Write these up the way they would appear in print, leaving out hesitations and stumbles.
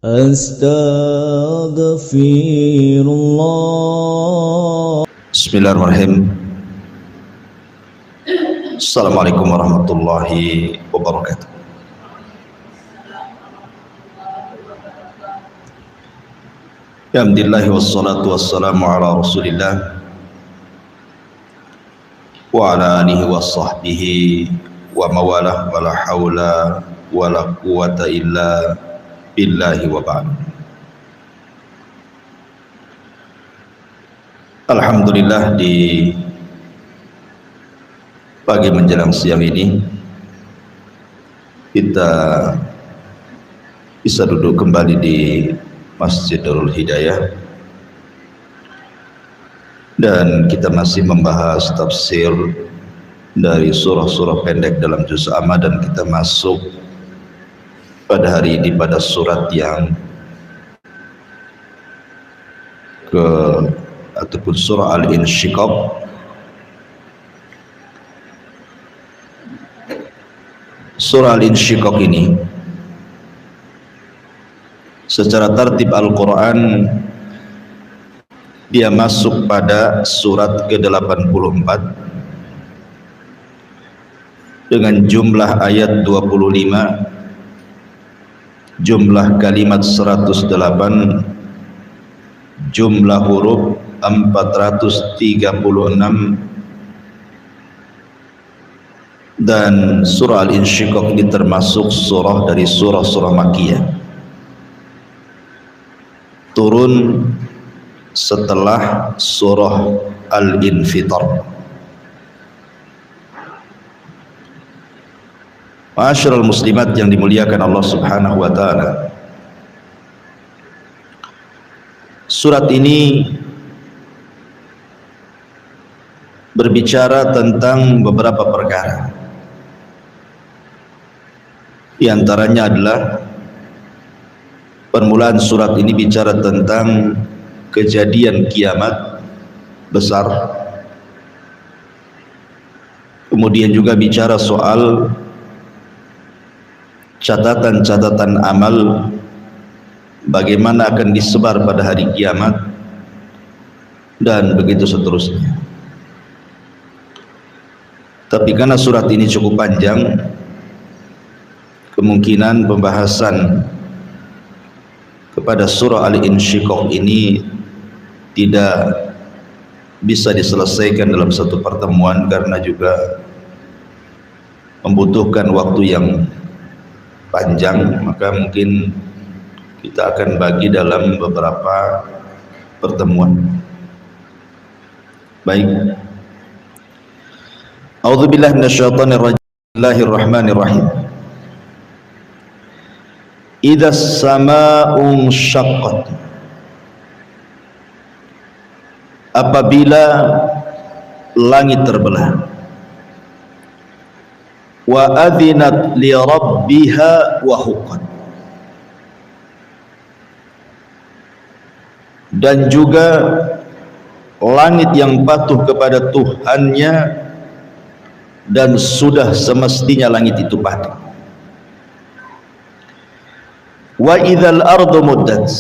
Astaghfirullah. Bismillahirrahmanirrahim. Assalamualaikum warahmatullahi wabarakatuh. Alhamdulillah wassalatu wassalamu ala Rasulillah wa ala alihi wa sahbihi wa mawalah wa la hawla wa la quwata illa billahi wa ba'd. Alhamdulillah, di pagi menjelang siang ini kita bisa duduk kembali di Masjidul Hidayah dan kita masih membahas tafsir dari surah-surah pendek dalam juz amma, dan kita masuk pada hari ini pada surat yang ataupun surah Al-Insyiqaq. Surah Al-Insyiqaq ini secara tertib Al-Quran dia masuk pada surat ke-84 dengan jumlah ayat 25, jumlah kalimat 108, jumlah huruf 436, dan surah Al-Insyiqaq ini termasuk surah dari surah-surah Makkiyah, turun setelah surah Al-Infitar. Ma'asyiral muslimat yang dimuliakan Allah Subhanahu wa taala, surat ini berbicara tentang beberapa perkara. Di antaranya adalah permulaan surat ini bicara tentang kejadian kiamat besar. Kemudian juga bicara soal catatan-catatan amal, bagaimana akan disebar pada hari kiamat, dan begitu seterusnya. Tapi karena surat ini cukup panjang, kemungkinan pembahasan kepada surah Al-Insyiqaq ini tidak bisa diselesaikan dalam satu pertemuan karena juga membutuhkan waktu yang panjang, maka mungkin kita akan bagi dalam beberapa pertemuan. Baik. A'udzubillahi minasyaitonir rajim. Bismillahirrahmanirrahim. Idzas samaa'u syaqqat. Apabila langit terbelah. Wa adzinat li rabbiha wa huqqat. Dan juga langit yang patuh kepada Tuhannya dan sudah semestinya langit itu patuh. Wa idzal ardu muddat.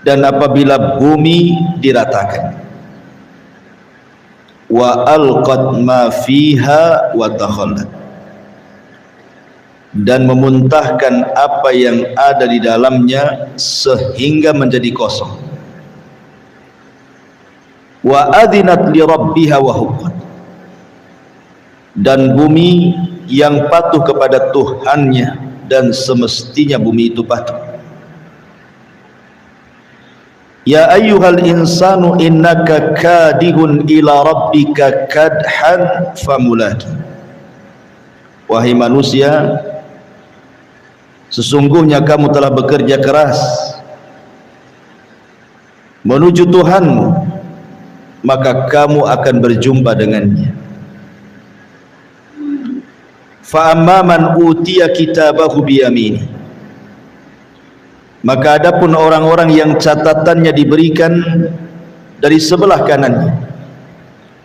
Dan apabila bumi diratakan. Wa alqat ma fiha wa takhallat. Dan memuntahkan apa yang ada di dalamnya sehingga menjadi kosong. Wa adzinat li rabbiha wa huqqat. Dan bumi yang patuh kepada Tuhannya dan semestinya bumi itu patuh. Ya ayyuhal insanu innaka kadihun ila rabbika kadhan famulaki. Wahai manusia, sesungguhnya kamu telah bekerja keras menuju Tuhanmu, maka kamu akan berjumpa dengannya. Fa amma man utiya kitabahu biyamini. Maka adapun orang-orang yang catatannya diberikan dari sebelah kanannya,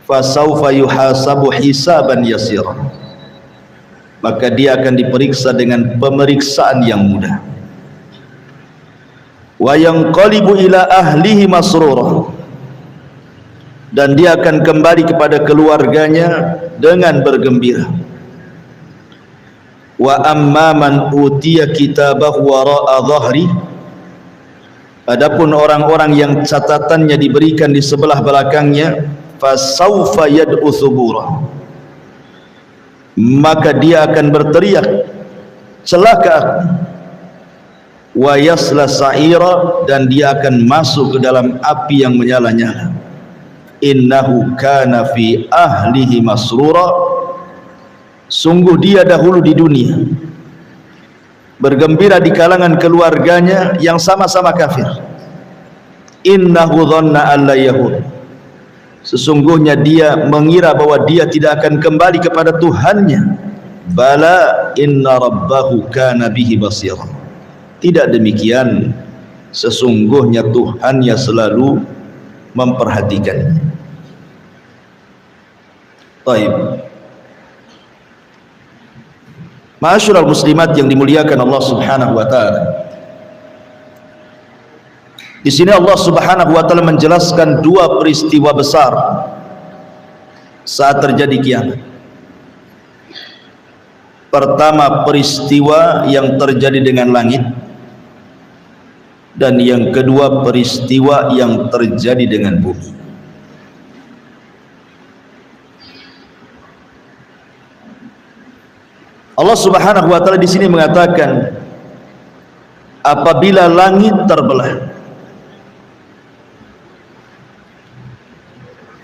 fasaufa yuhasabu hisaban yasira, maka dia akan diperiksa dengan pemeriksaan yang mudah. wa yanqalibu ila ahlihi masrura, dan dia akan kembali kepada keluarganya dengan bergembira. Wa amma man utiya kitabahu wara'a dhahri, adapun orang-orang yang catatannya diberikan di sebelah belakangnya, fasawfa yad'u thubura, maka dia akan berteriak, celaka aku. Wa yasla sa'ira, dan dia akan masuk ke dalam api yang menyala-nyala. Innahu kana fi ahlihi masrura, sungguh dia dahulu di dunia bergembira di kalangan keluarganya yang sama-sama kafir. Innahu dhanna alla yahud, sesungguhnya dia mengira bahwa dia tidak akan kembali kepada Tuhannya. Bala inna rabbahu kana bihi basira, tidak demikian, sesungguhnya Tuhannya selalu memperhatikannya. Baik, ma'asyiral muslimat yang dimuliakan Allah Subhanahu wa taala. Di sini Allah Subhanahu wa taala menjelaskan dua peristiwa besar saat terjadi kiamat. Pertama, peristiwa yang terjadi dengan langit, dan yang kedua, peristiwa yang terjadi dengan bumi. Allah Subhanahu wa taala di sini mengatakan, apabila langit terbelah.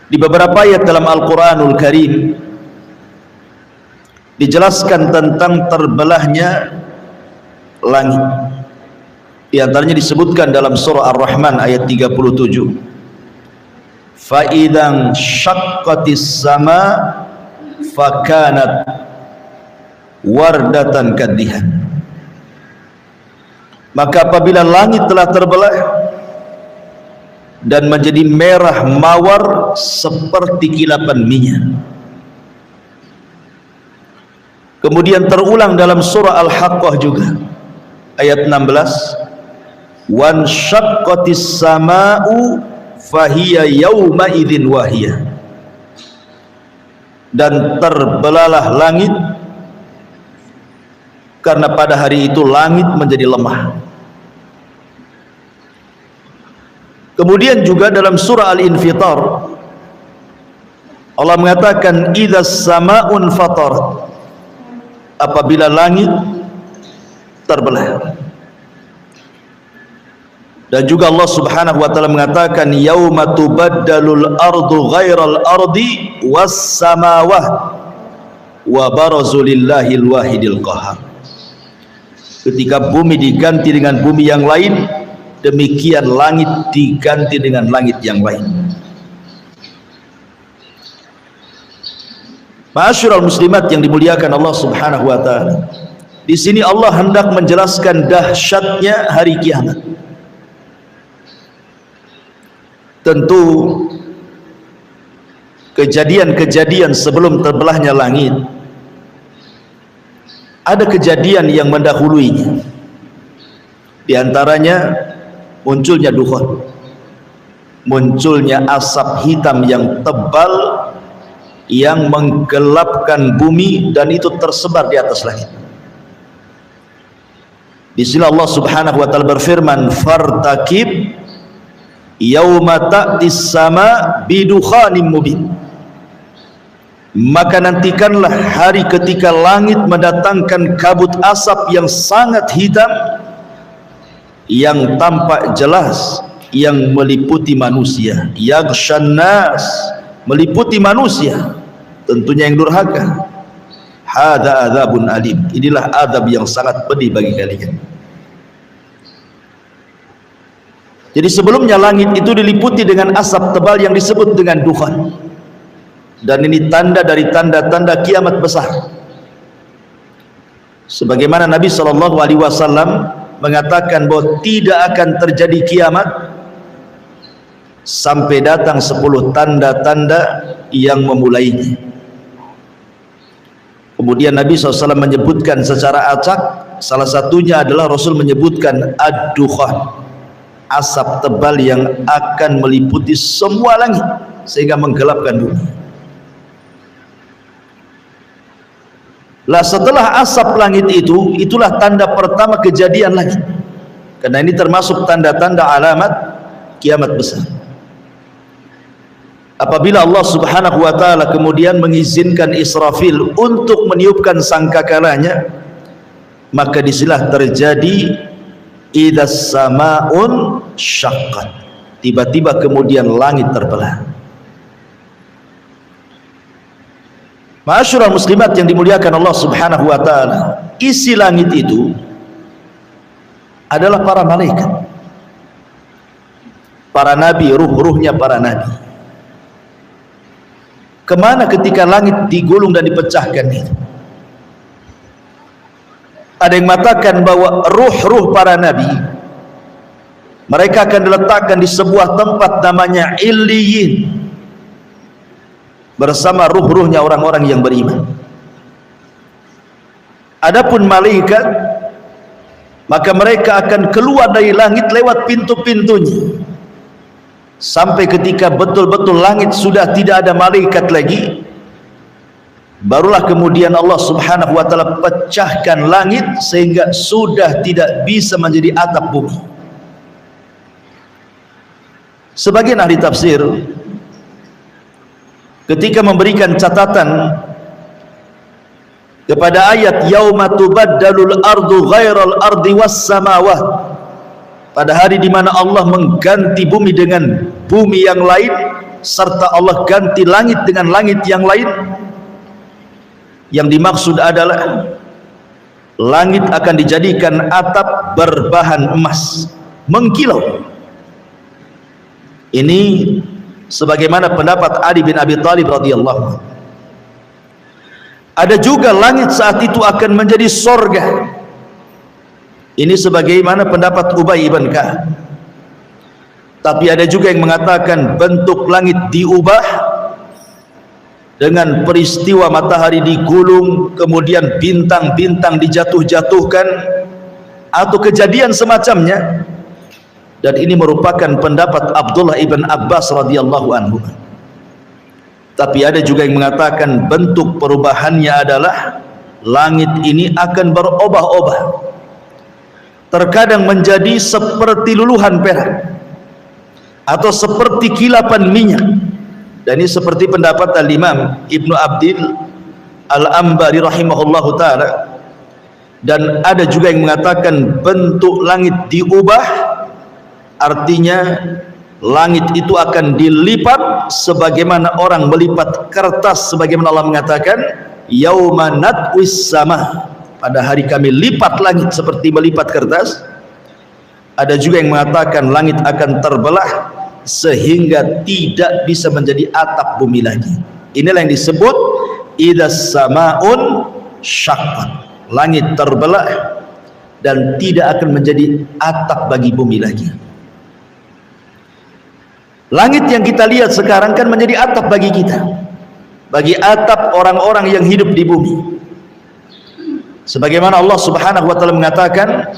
Di beberapa ayat dalam Al-Qur'anul Karim dijelaskan tentang terbelahnya langit. Di antaranya disebutkan dalam surah Ar-Rahman ayat 37. Fa idzan syaqqatis sama fakanat wardatan kadihan. Maka apabila langit telah terbelah dan menjadi merah mawar seperti kilapan minyak. Kemudian terulang dalam surah Al-Haqqah juga ayat 16, wan syaqqatis sama'u fahiya yauma idzin wahiyah, dan terbelahlah langit karena pada hari itu langit menjadi lemah. Kemudian juga dalam surah Al-Infitar Allah mengatakan idzas sama'un fatarat, apabila langit terbelah. Dan juga Allah Subhanahu wa taala mengatakan yauma tubaddalul ardu ghairal ardi was samawati wa barazu lillahil wahidil qahar. Ketika bumi diganti dengan bumi yang lain, demikian langit diganti dengan langit yang lain. Ma'asyiral muslimat yang dimuliakan Allah Subhanahu wa taala. Di sini Allah hendak menjelaskan dahsyatnya hari kiamat. Tentu kejadian-kejadian sebelum terbelahnya langit, ada kejadian yang mendahuluinya. Di antaranya munculnya dukhan, munculnya asap hitam yang tebal yang menggelapkan bumi, dan itu tersebar di atas langit. Di sini Allah Subhanahu wa taala berfirman, fartakib yauma ta'tis sama bidukhanin mubin, maka nantikanlah hari ketika langit mendatangkan kabut asap yang sangat hitam yang tampak jelas, yang meliputi manusia, yaghshan nas, meliputi manusia, tentunya yang durhaka. Hadza adzabun alim, inilah azab yang sangat pedih bagi kalian. Jadi sebelumnya langit itu diliputi dengan asap tebal yang disebut dengan dukhan, dan ini tanda dari tanda-tanda kiamat besar. Sebagaimana Nabi SAW mengatakan bahwa tidak akan terjadi kiamat sampai datang 10 tanda-tanda yang memulainya. Kemudian Nabi SAW menyebutkan secara acak, salah satunya adalah Rasul menyebutkan ad-dukhan, asap tebal yang akan meliputi semua langit sehingga menggelapkan bumi. Lah setelah asap langit itu, itulah tanda pertama kejadian langit. Karena ini termasuk tanda-tanda alamat kiamat besar. Apabila Allah Subhanahu wa taala kemudian mengizinkan Israfil untuk meniupkan sangkakalanya, maka disinilah terjadi idas samaun syaqqat. Tiba-tiba kemudian langit terbelah. Ma'asyiral muslimat yang dimuliakan Allah Subhanahu wa taala, isi langit itu adalah para malaikat, para nabi, ruh-ruhnya para nabi. Kemana ketika langit digulung dan dipecahkan itu? Ada yang mengatakan bahwa ruh-ruh para nabi mereka akan diletakkan di sebuah tempat namanya Illiyin bersama ruh-ruhnya orang-orang yang beriman. Adapun malaikat, maka mereka akan keluar dari langit lewat pintu-pintunya sampai ketika betul-betul langit sudah tidak ada malaikat lagi, barulah kemudian Allah Subhanahu wa taala pecahkan langit sehingga sudah tidak bisa menjadi atap bumi. Sebagian ahli tafsir ketika memberikan catatan kepada ayat yauma tubaddalul ardu ghairal ardi was samawat, pada hari di mana Allah mengganti bumi dengan bumi yang lain serta Allah ganti langit dengan langit yang lain, yang dimaksud adalah langit akan dijadikan atap berbahan emas mengkilau. Ini sebagaimana pendapat Ali bin Abi Thalib radhiyallahu anhu. Ada juga langit saat itu akan menjadi sorga. Ini sebagaimana pendapat Ubay ibn Ka'ab. Tapi ada juga yang mengatakan bentuk langit diubah dengan peristiwa matahari digulung, kemudian bintang-bintang dijatuh-jatuhkan, atau kejadian semacamnya. Dan ini merupakan pendapat Abdullah ibn Abbas radhiyallahu anhu. Tapi ada juga yang mengatakan bentuk perubahannya adalah langit ini akan berubah-ubah. Terkadang menjadi seperti luluhan perak atau seperti kilapan minyak. Dan ini seperti pendapat Al-Imam Ibnu Abdil Al-Ambari rahimahullahu ta'ala. Dan ada juga yang mengatakan bentuk langit diubah, artinya langit itu akan dilipat sebagaimana orang melipat kertas, sebagaimana Allah mengatakan yauma natwis sama, pada hari kami lipat langit seperti melipat kertas. Ada juga yang mengatakan langit akan terbelah sehingga tidak bisa menjadi atap bumi lagi. Inilah yang disebut idas samaun syaqqat, langit terbelah dan tidak akan menjadi atap bagi bumi lagi. Langit yang kita lihat sekarang kan menjadi atap bagi kita, bagi atap orang-orang yang hidup di bumi. Sebagaimana Allah Subhanahu wa taala mengatakan,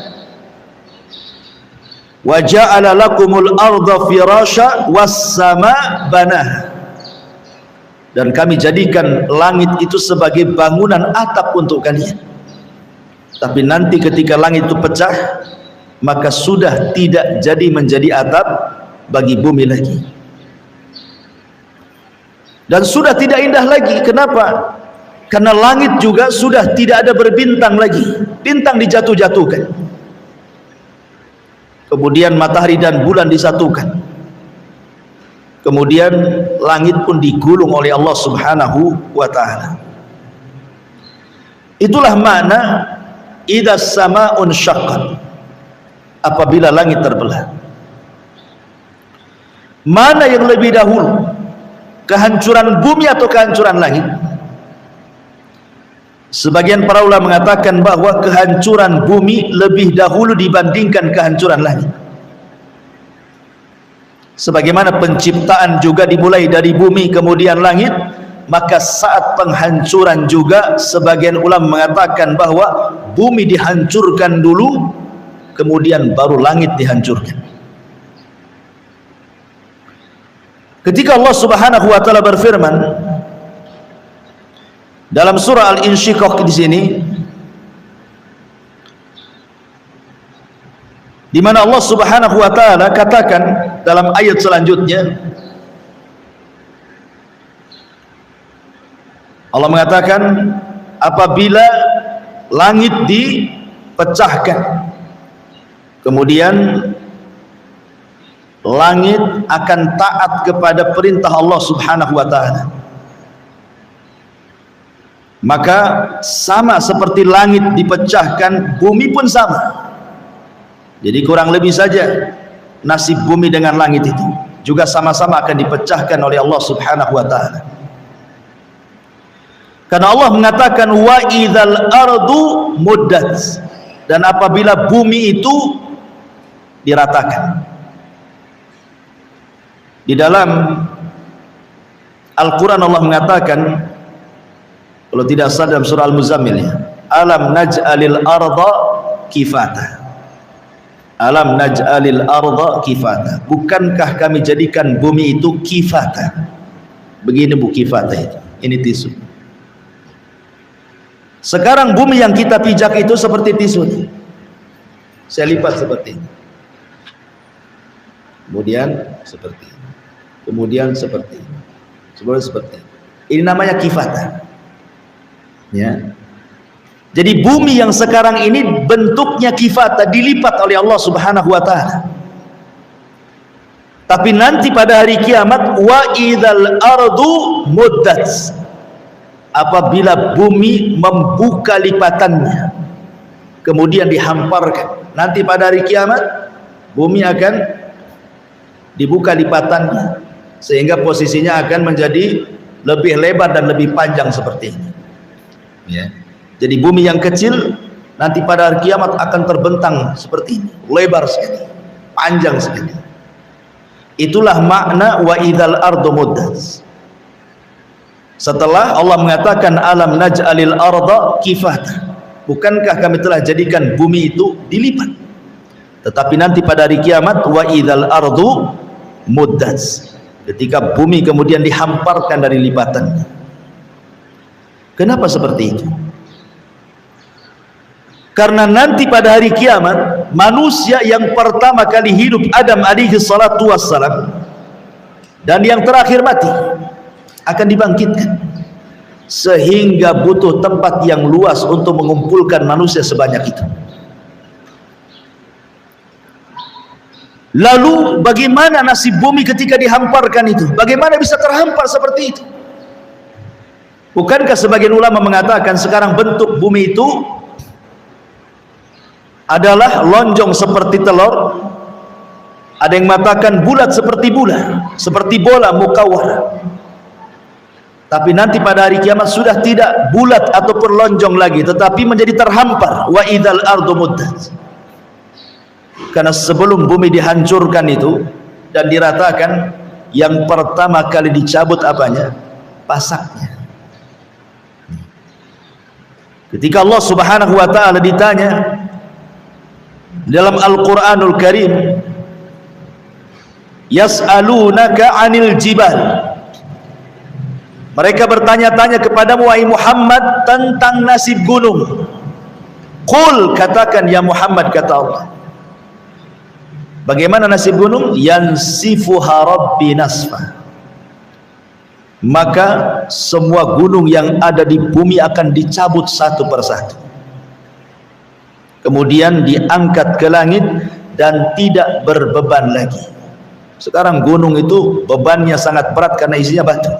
wa ja'ala lakumul arda firasya was sama banah, dan kami jadikan langit itu sebagai bangunan atap untuk kalian. Tapi nanti ketika langit itu pecah, maka sudah tidak jadi menjadi atap bagi bumi lagi, dan sudah tidak indah lagi. Kenapa? Karena langit juga sudah tidak ada berbintang lagi, bintang dijatuh-jatuhkan, kemudian matahari dan bulan disatukan, kemudian langit pun digulung oleh Allah Subhanahu wa ta'ala. Itulah makna idas samaun syaqqat, apabila langit terbelah. Mana yang lebih dahulu, kehancuran bumi atau kehancuran langit? Sebagian para ulama mengatakan bahwa kehancuran bumi lebih dahulu dibandingkan kehancuran langit. Sebagaimana penciptaan juga dimulai dari bumi kemudian langit, maka saat penghancuran juga sebagian ulama mengatakan bahwa bumi dihancurkan dulu kemudian baru langit dihancurkan. Ketika Allah Subhanahu wa taala berfirman dalam surah Al-Insyiqaq di sini, di mana Allah Subhanahu wa taala katakan dalam ayat selanjutnya, Allah mengatakan apabila langit dipecahkan, kemudian langit akan taat kepada perintah Allah Subhanahu wa taala, maka sama seperti langit dipecahkan, bumi pun sama. Jadi kurang lebih saja nasib bumi dengan langit itu juga sama-sama akan dipecahkan oleh Allah Subhanahu wa taala. Karena Allah mengatakan wa idzal ardu muddat, dan apabila bumi itu diratakan. Di dalam Al-Quran Allah mengatakan, kalau tidak salah dalam surah Al-Muzammil, ya, alam naj'alil arda kifata, alam naj'alil arda kifata, bukankah kami jadikan bumi itu kifata. Begini bu kifata itu, ini tisu. Sekarang bumi yang kita pijak itu seperti tisu nih. Saya lipat seperti ini, kemudian seperti ini, kemudian seperti ini, seperti ini. Ini namanya kifata, ya. Jadi bumi yang sekarang ini bentuknya kifata, dilipat oleh Allah Subhanahu wa taala. Tapi nanti pada hari kiamat wa idzal ardu muddat, apabila bumi membuka lipatannya kemudian dihamparkan, nanti pada hari kiamat bumi akan dibuka lipatannya sehingga posisinya akan menjadi lebih lebar dan lebih panjang seperti ini, ya. Jadi bumi yang kecil nanti pada hari kiamat akan terbentang seperti ini, lebar sekali, panjang sekali. Itulah makna wa idzal ardu muddat. Setelah Allah mengatakan alam naj'alil arda kifata, bukankah kami telah jadikan bumi itu dilipat. Tetapi nanti pada hari kiamat wa idzal ardu muddat, ketika bumi kemudian dihamparkan dari lipatannya. Kenapa seperti itu? Karena nanti pada hari kiamat manusia yang pertama kali hidup, Adam alaihi salatu wassalam, dan yang terakhir mati, akan dibangkitkan, sehingga butuh tempat yang luas untuk mengumpulkan manusia sebanyak itu. Lalu bagaimana nasib bumi ketika dihamparkan itu? Bagaimana bisa terhampar seperti itu? Bukankah sebagian ulama mengatakan sekarang bentuk bumi itu adalah lonjong seperti telur, ada yang mengatakan bulat seperti bola, seperti bola mukawwar. Tapi nanti pada hari kiamat sudah tidak bulat ataupun lonjong lagi, tetapi menjadi terhampar. Wa idzal ardu muddat. Karena sebelum bumi dihancurkan itu dan diratakan, yang pertama kali dicabut apanya? Pasaknya. Ketika Allah Subhanahu wa taala ditanya dalam Al-Qur'anul Karim, yas'alunaka 'anil jibal, mereka bertanya-tanya kepadamu wahai Muhammad tentang nasib gunung. Qul, katakan ya Muhammad, kata Allah, bagaimana nasib gunung? Yansifuha rabbi nasfa, maka semua gunung yang ada di bumi akan dicabut satu persatu, kemudian diangkat ke langit dan tidak berbeban lagi. Sekarang gunung itu bebannya sangat berat karena isinya batu.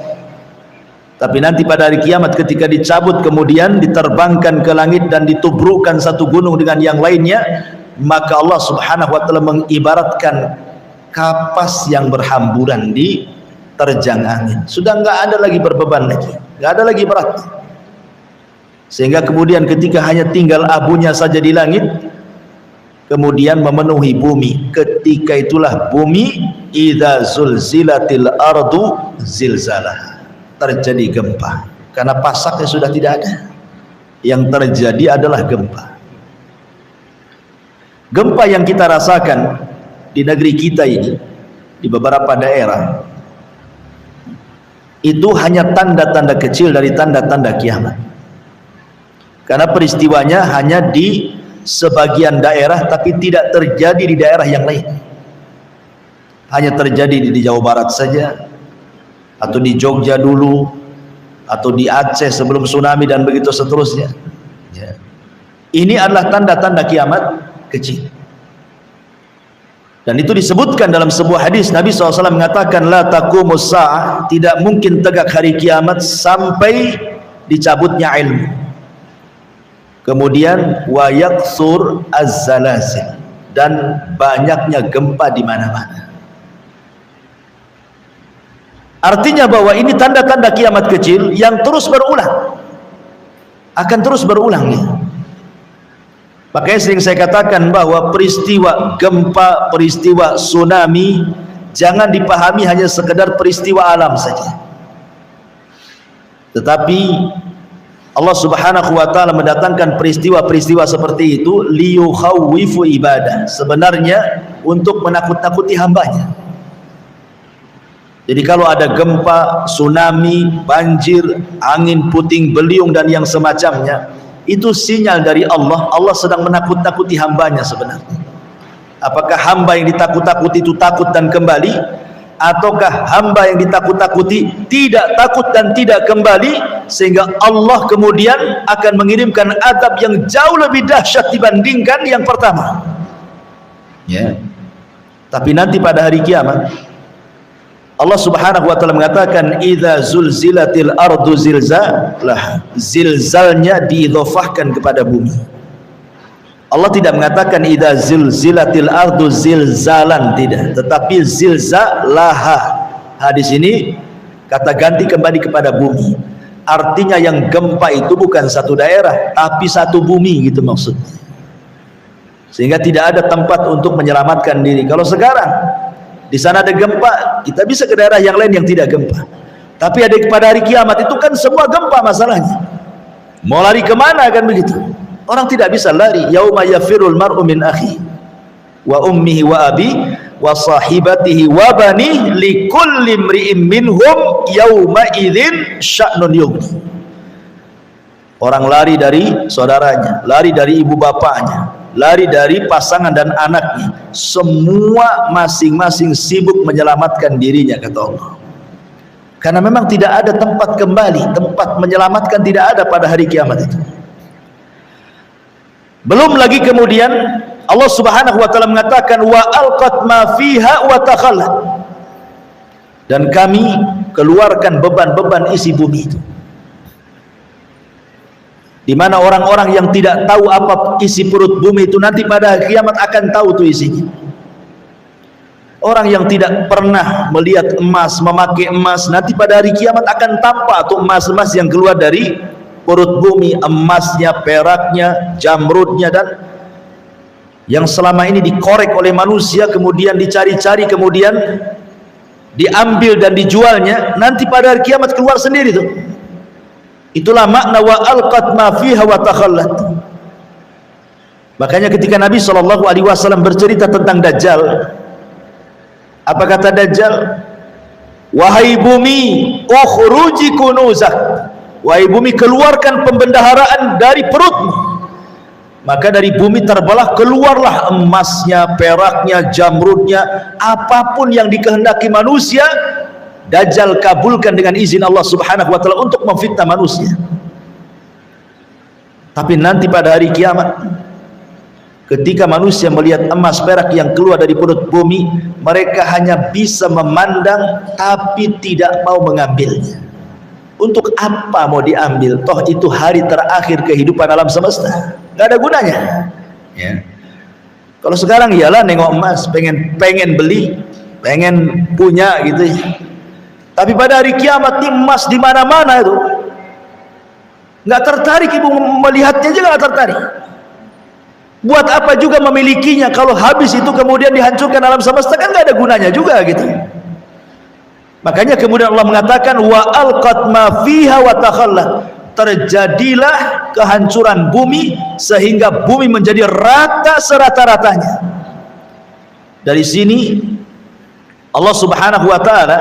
Tapi nanti pada hari kiamat ketika dicabut kemudian diterbangkan ke langit dan ditubrukkan satu gunung dengan yang lainnya, maka Allah Subhanahu wa taala mengibaratkan kapas yang berhamburan di terjang angin. Sudah enggak ada lagi berbeban lagi, enggak ada lagi berat. Sehingga kemudian ketika hanya tinggal abunya saja di langit, kemudian memenuhi bumi. Ketika itulah bumi idza zulzilatil ardu zilzalah, terjadi gempa, karena pasaknya sudah tidak ada. Yang terjadi adalah gempa. Gempa yang kita rasakan di negeri kita ini, di beberapa daerah, itu hanya tanda-tanda kecil dari tanda-tanda kiamat. Karena peristiwanya hanya di sebagian daerah, tapi tidak terjadi di daerah yang lain. Hanya terjadi di Jawa Barat saja, atau di Jogja dulu, atau di Aceh sebelum tsunami, dan begitu seterusnya. Ya. Ini adalah tanda-tanda kiamat kecil. Dan itu disebutkan dalam sebuah hadis. Nabi SAW mengatakan, la taqumus sa'ah, tidak mungkin tegak hari kiamat sampai dicabutnya ilmu. Kemudian wa yaksur az-zalazil, dan banyaknya gempa di mana-mana. Artinya bahwa ini tanda-tanda kiamat kecil yang terus berulang, akan terus berulang ya. Makanya sering saya katakan bahwa peristiwa gempa, peristiwa tsunami jangan dipahami hanya sekedar peristiwa alam saja, tetapi Allah Subhanahu wa taala mendatangkan peristiwa-peristiwa seperti itu liyukhawwifu ibadah, sebenarnya untuk menakut-nakuti hambanya. Jadi kalau ada gempa, tsunami, banjir, angin puting beliung dan yang semacamnya, itu sinyal dari Allah. Allah sedang menakut-nakuti hambanya sebenarnya. Apakah hamba yang ditakut-takuti itu takut dan kembali, ataukah hamba yang ditakut-takuti tidak takut dan tidak kembali, sehingga Allah kemudian akan mengirimkan azab yang jauh lebih dahsyat dibandingkan yang pertama ya. Tapi nanti pada hari kiamat Allah Subhanahu wa taala mengatakan, idza zulzilatil ardu zilzalaha, zilzalnya diidhofahkan kepada bumi. Allah tidak mengatakan idza zulzilatil ardu zilzalan, tidak, tetapi zilzalaha. Hadis ini kata ganti kembali kepada bumi. Artinya yang gempa itu bukan satu daerah, tapi satu bumi, gitu maksudnya. Sehingga tidak ada tempat untuk menyelamatkan diri. Kalau sekarang di sana ada gempa, kita bisa ke daerah yang lain yang tidak gempa. Tapi ada pada hari kiamat itu kan semua gempa masalahnya. Mau lari kemana kan begitu? Orang tidak bisa lari. Yauma yafirul mar'u min akhi wa ummihi wa abi wa sahibatihi wa bani likulli imri'in minhum yauma idzin sya'nun yughni. Orang lari dari saudaranya, lari dari ibu bapaknya, lari dari pasangan dan anaknya. Semua masing-masing sibuk menyelamatkan dirinya, kata Allah. Karena memang tidak ada tempat kembali, tempat menyelamatkan tidak ada pada hari kiamat itu. Belum lagi kemudian Allah Subhanahu wa taala mengatakan wa alqat ma fiha wa takhallat, dan kami keluarkan beban-beban isi bumi itu. Di mana orang-orang yang tidak tahu apa isi perut bumi itu nanti pada hari kiamat akan tahu tuh isinya. Orang yang tidak pernah melihat emas, memakai emas, nanti pada hari kiamat akan tampak tuh emas-emas yang keluar dari perut bumi, emasnya, peraknya, jamrudnya, dan yang selama ini dikorek oleh manusia, kemudian dicari-cari, kemudian diambil dan dijualnya, nanti pada hari kiamat keluar sendiri tuh. Itulah makna wa alqat ma fiha wa takhallat. Makanya ketika Nabi SAW bercerita tentang Dajjal, apa kata Dajjal? Wahai bumi, ukhruji kunuzak, wahai bumi, keluarkan pembendaharaan dari perutmu. Maka dari bumi terbelah keluarlah emasnya, peraknya, jamrudnya, apapun yang dikehendaki manusia. Dajjal kabulkan dengan izin Allah Subhanahu wa taala untuk memfitnah manusia. Tapi nanti pada hari kiamat, ketika manusia melihat emas perak yang keluar dari perut bumi, mereka hanya bisa memandang tapi tidak mau mengambilnya. Untuk apa mau diambil? Toh itu hari terakhir kehidupan alam semesta, nggak ada gunanya ya. Kalau sekarang iyalah nengok emas, pengen beli, pengen punya gitu ya. Tapi pada hari kiamat ini emas di mana-mana itu, nggak tertarik ibu melihatnya aja, nggak tertarik. Buat apa juga memilikinya kalau habis itu kemudian dihancurkan alam semesta, kan nggak ada gunanya juga gitu. Makanya kemudian Allah mengatakan wa alqat ma fiha wa takhallat, terjadilah kehancuran bumi sehingga bumi menjadi rata serata-ratanya. Dari sini Allah Subhanahu wa taala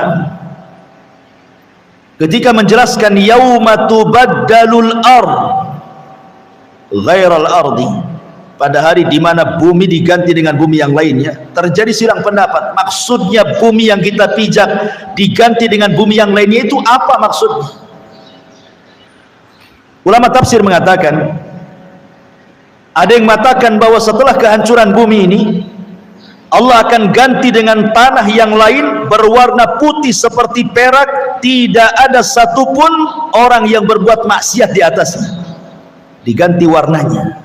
ketika menjelaskan yauma tubaddalul ard ghairal ardi, pada hari di mana bumi diganti dengan bumi yang lainnya. Terjadi silang pendapat, maksudnya bumi yang kita pijak diganti dengan bumi yang lainnya itu apa maksudnya? Ulama tafsir mengatakan, ada yang mengatakan bahwa setelah kehancuran bumi ini, Allah akan ganti dengan tanah yang lain berwarna putih seperti perak, tidak ada satupun orang yang berbuat maksiat di atasnya. Diganti warnanya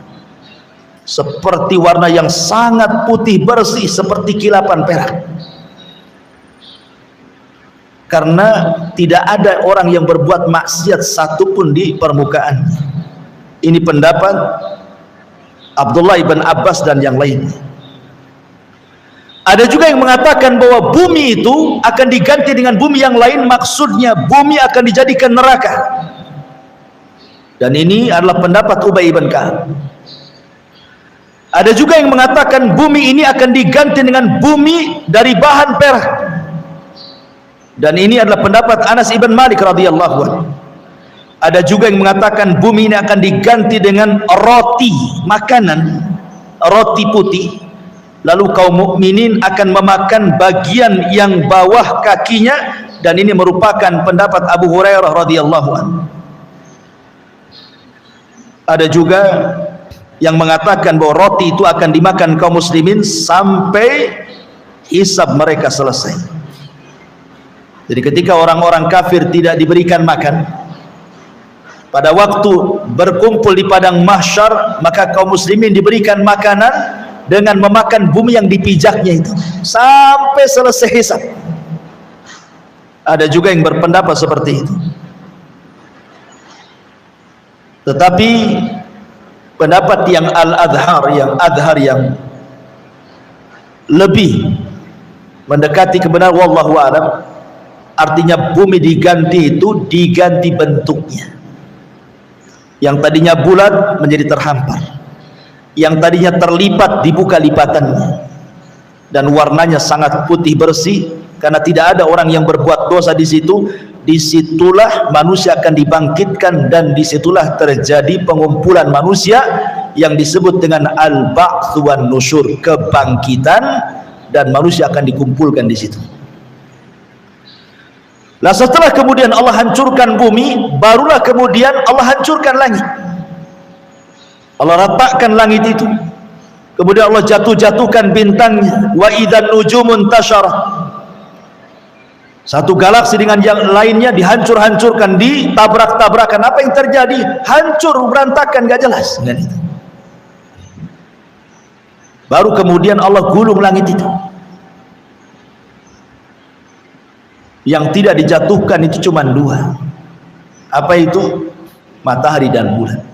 seperti warna yang sangat putih bersih seperti kilapan perak, karena tidak ada orang yang berbuat maksiat satupun di permukaan. Ini pendapat Abdullah ibn Abbas dan yang lainnya. Ada juga yang mengatakan bahwa bumi itu akan diganti dengan bumi yang lain, maksudnya bumi akan dijadikan neraka, dan ini adalah pendapat Ubay ibn Ka'ab. Ada juga yang mengatakan bumi ini akan diganti dengan bumi dari bahan perak, dan ini adalah pendapat Anas ibn Malik radhiyallahu anhu. Ada juga yang mengatakan bumi ini akan diganti dengan roti, makanan roti putih, lalu kaum mukminin akan memakan bagian yang bawah kakinya, dan ini merupakan pendapat Abu Hurairah radhiyallahu anhu. Ada juga yang mengatakan bahwa roti itu akan dimakan kaum muslimin sampai hisab mereka selesai. Jadi ketika orang-orang kafir tidak diberikan makan, pada waktu berkumpul di padang mahsyar, maka kaum muslimin diberikan makanan dengan memakan bumi yang dipijaknya itu sampai selesai hisab. Ada juga yang berpendapat seperti itu, tetapi pendapat yang adhar yang lebih mendekati kebenaran wallahu a'lam, artinya bumi diganti itu diganti bentuknya. Yang tadinya bulat menjadi terhampar, yang tadinya terlipat dibuka lipatannya, dan warnanya sangat putih bersih karena tidak ada orang yang berbuat dosa di situ. Disitulah manusia akan dibangkitkan, dan disitulah terjadi pengumpulan manusia yang disebut dengan al-ba'ts wan nusyur, kebangkitan, dan manusia akan dikumpulkan di situ. Lah setelah kemudian Allah hancurkan bumi, barulah kemudian Allah hancurkan langit. Allah ratakan langit itu, kemudian Allah jatuhkan bintangnya. Wa idzan nujumun tasharat, satu galaksi dengan yang lainnya dihancur-hancurkan, ditabrak-tabrakan. Apa yang terjadi? Hancur, berantakan, gak jelas. Baru kemudian Allah gulung langit itu. Yang tidak dijatuhkan itu cuma dua. Apa itu? Matahari dan bulan.